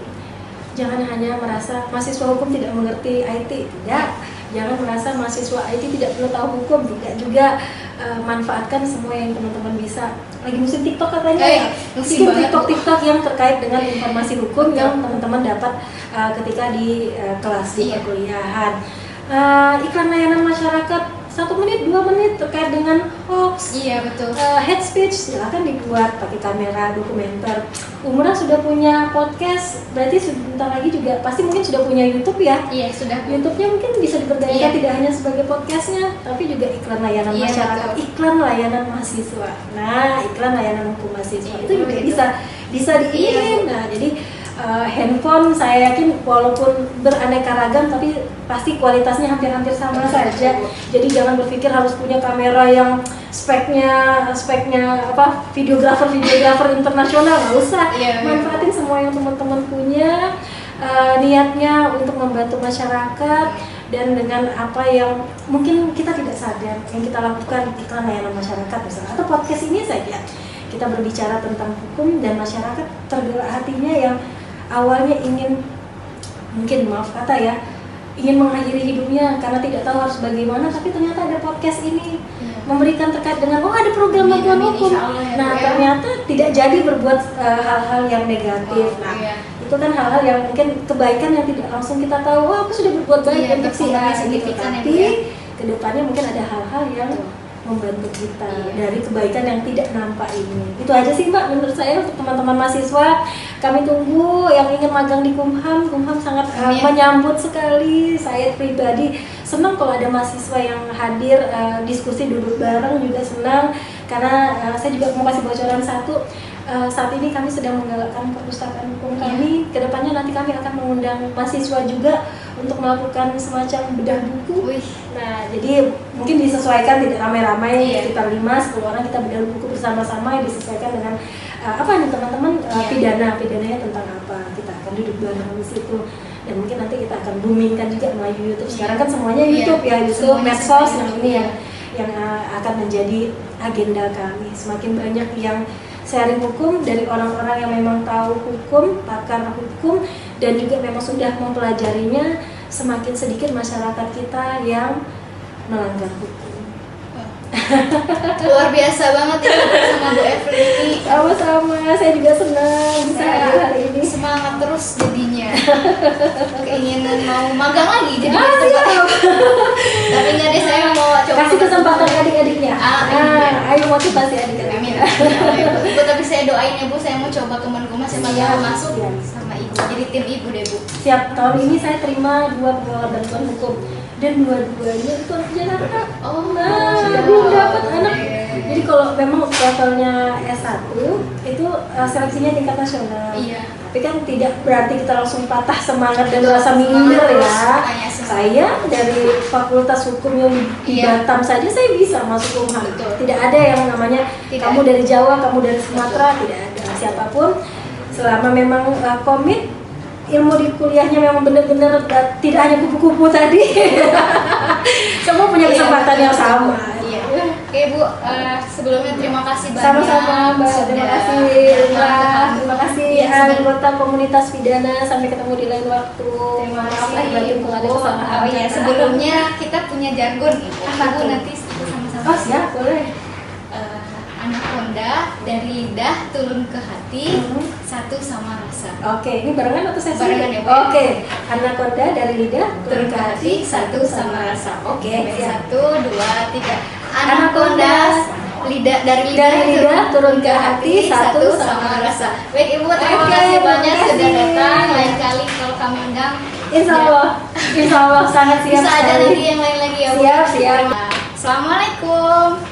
Jangan hanya merasa mahasiswa hukum tidak mengerti IT, tidak. Jangan merasa mahasiswa IT tidak perlu tahu hukum, tidak juga. Manfaatkan semua yang teman-teman bisa. Lagi musim TikTok katanya ya. musim banget, Bu. TikTok yang terkait dengan informasi hukum yang teman-teman dapat ketika di kelas di Iya. perkuliahan. Iklan layanan masyarakat 1 menit 2 menit terkait dengan hoax, Iya betul. hate speech, silahkan dibuat pakai kamera dokumenter. Umrah sudah punya podcast, berarti sebentar lagi juga pasti mungkin sudah punya YouTube ya. Iya sudah. YouTube-nya mungkin bisa diberdayakan Iya. tidak hanya sebagai podcastnya, tapi juga iklan layanan Iya, masyarakat, betul. iklan layanan mahasiswa. Nah, iklan layanan hukum mahasiswa Iya, itu juga betul. bisa diinin. Iya. Nah, jadi handphone saya yakin walaupun beraneka ragam tapi pasti kualitasnya hampir-hampir sama Betul, saja. betul. Jadi jangan berpikir harus punya kamera yang speknya apa videografer internasional, nggak usah. Iya, iya. Manfaatin semua yang teman-teman punya. Niatnya untuk membantu masyarakat dan dengan apa yang mungkin kita tidak sadar yang kita lakukan iklan layanan masyarakat misalnya atau podcast ini saja kita berbicara tentang hukum dan masyarakat tergerak hatinya yang awalnya ingin mungkin maaf kata ya ingin mengakhiri hidupnya karena tidak tahu harus bagaimana, tapi ternyata ada podcast ini memberikan terkait dengan ada program Amin, bantuan amin, hukum. insyaallah ya, Nah Bu, ya. ternyata tidak jadi berbuat hal-hal yang negatif. Nah Iya. itu kan hal-hal yang mungkin kebaikan yang tidak langsung kita tahu. Wah aku sudah berbuat baik Iya, untuk si A berpengaruh gitu. signifikan ya, Bu, Tapi ya. kedepannya mungkin ada hal-hal yang membantu kita Iya. dari kebaikan yang tidak nampak ini. Itu aja sih Mbak menurut saya untuk teman-teman mahasiswa. Kami tunggu yang ingin magang di Kumham. Kumham sangat Amin. menyambut sekali. Saya pribadi senang kalau ada mahasiswa yang hadir diskusi duduk bareng, juga senang karena saya juga mau kasih bocoran satu. Saat ini kami sedang menggalakkan perpustakaan hukum kami. Kedepannya nanti kami akan mengundang mahasiswa juga untuk melakukan semacam bedah buku. Wih. Nah, jadi mungkin disesuaikan tidak ramai-ramai, Iya. sekitar 5-10 orang kita bedah buku bersama-sama yang disesuaikan dengan apa nih teman-teman Iya. pidananya tentang apa. Kita akan duduk bareng di situ. Dan mungkin nanti kita akan boomingkan juga melalui YouTube. Sekarang kan semuanya Iya. YouTube ya, YouTube, Semuanya medsos, serba yang YouTube. ini yang akan menjadi agenda kami. Semakin banyak yang sharing hukum dari orang-orang yang memang tahu hukum, pakar hukum, dan juga memang sudah mempelajarinya, semakin sedikit masyarakat kita yang melanggar hukum. Luar biasa banget ya sama Bu Evelyn ini. Sama-sama, saya juga senang bisa hadir hari ini. Semangat terus jadinya. Keinginan mau magang lagi jadi Siap. tapi enggak deh, saya mau coba Kasih kesempatan adik-adiknya. iya. Ayo motivasi adik-adik. Amin. Ya, Bu, tapi saya doain ya Bu, saya mau coba ke Menkumham, saya Siap, bakal masuk siap. sama Ibu. Jadi tim Ibu deh Bu. Siap, tahun ini saya terima 2 pengelola bantuan hukum dan dua-duanya itu anak Jakarta. Oh, Nah, sudah. belum dapat anak. Oke. Jadi kalau memang levelnya S1 itu seleksinya tingkat nasional. Iya. Tapi kan tidak berarti kita langsung patah semangat dan rasa minder ya. Makanya semangat. Saya dari Fakultas Hukum yang di Iya. Batam saja saya bisa masuk Kumham. Betul. Tidak ada yang namanya Tidak kamu ada. dari Jawa, kamu dari Sumatera, tidak ada. Siapapun selama memang komit ilmu di kuliahnya memang benar-benar tidak hanya kupu-kupu tadi. Semua punya Iya, kesempatan betul. yang sama. Iya. Oke Bu, sebelumnya terima kasih banyak. Sama-sama Mbak, terima sudah kasih datang. Mbak, terima kasih Iya, sebenarnya. anggota komunitas pidana, sampai ketemu di lain waktu. Terima Maaf kasih lahir batin kalau ada Bu. kesalahan. Oh iya, sebelumnya kita punya jargon nih Bu. Apa Ibu tuh? nanti sama-sama. Oh siap, boleh. Anaconda dari lidah turun ke hati, satu sama rasa. Oke, ini barengan atau saya Barengan ya, Bu. Oke, anaconda dari lidah Turun ke hati, satu sama rasa. Oke, siap. 1, 2, 3. Anaconda dari Dari lidah turun ke hati, satu sama rasa. Baik Ibu, terima Oke, kasih banyak terima sudah kasih. datang. Lain kali kalau kami undang, Insya Allah sangat siap bisa ada sekali. nanti yang lain lagi ya Bu. Siap, siap. Assalamualaikum.